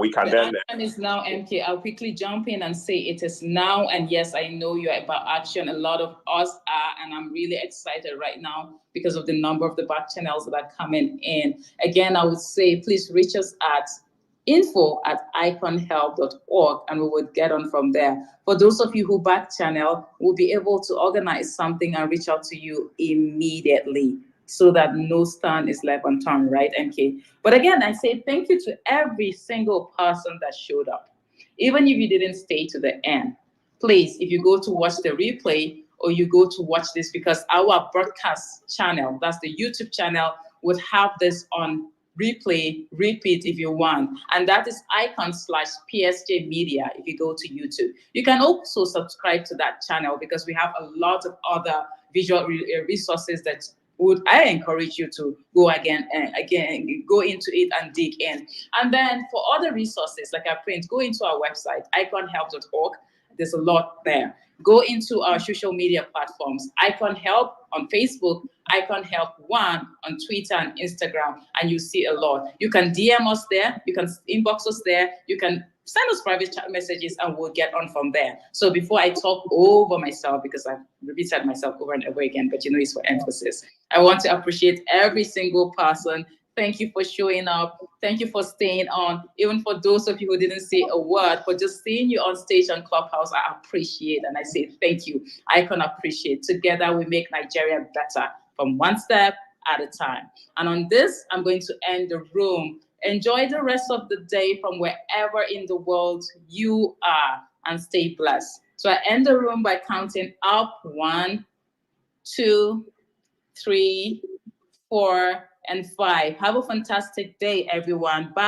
we can then. The time is now, Mkay. I'll quickly jump in and say it is now. And yes, I know you're about action. A lot of us are, and I'm really excited right now because of the number of the back channels that are coming in. Again, I would say, please reach us at info@iconhelp.org and we would get on from there. For those of you who back channel, we'll be able to organize something and reach out to you immediately so that no stone is left unturned, right, Mkay? But again, I say thank you to every single person that showed up. Even if you didn't stay to the end, please, if you go to watch the replay or you go to watch this, because our broadcast channel, that's the YouTube channel, would have this on replay, repeat if you want. And that is icon/PSJ Media if you go to YouTube. You can also subscribe to that channel because we have a lot of other visual resources that I encourage you to go again, go into it and dig in. And then for other resources like our print, go into our website, iconhelp.org. There's a lot there. Go into our social media platforms, ICON Help on Facebook, ICON Help 1 on Twitter and Instagram, and you see a lot. You can DM us there, you can inbox us there, you can send us private chat messages and we'll get on from there. So before I talk over myself, because I've repeated myself over and over again, but you know it's for emphasis, I want to appreciate every single person. Thank you for showing up. Thank you for staying on. Even for those of you who didn't say a word, but just seeing you on stage on Clubhouse, I appreciate. And I say thank you. I can appreciate. Together we make Nigeria better from one step at a time. And on this, I'm going to end the room. Enjoy the rest of the day from wherever in the world you are and stay blessed. So I end the room by counting up 1, 2, 3, 4, and 5. Have a fantastic day, everyone. Bye.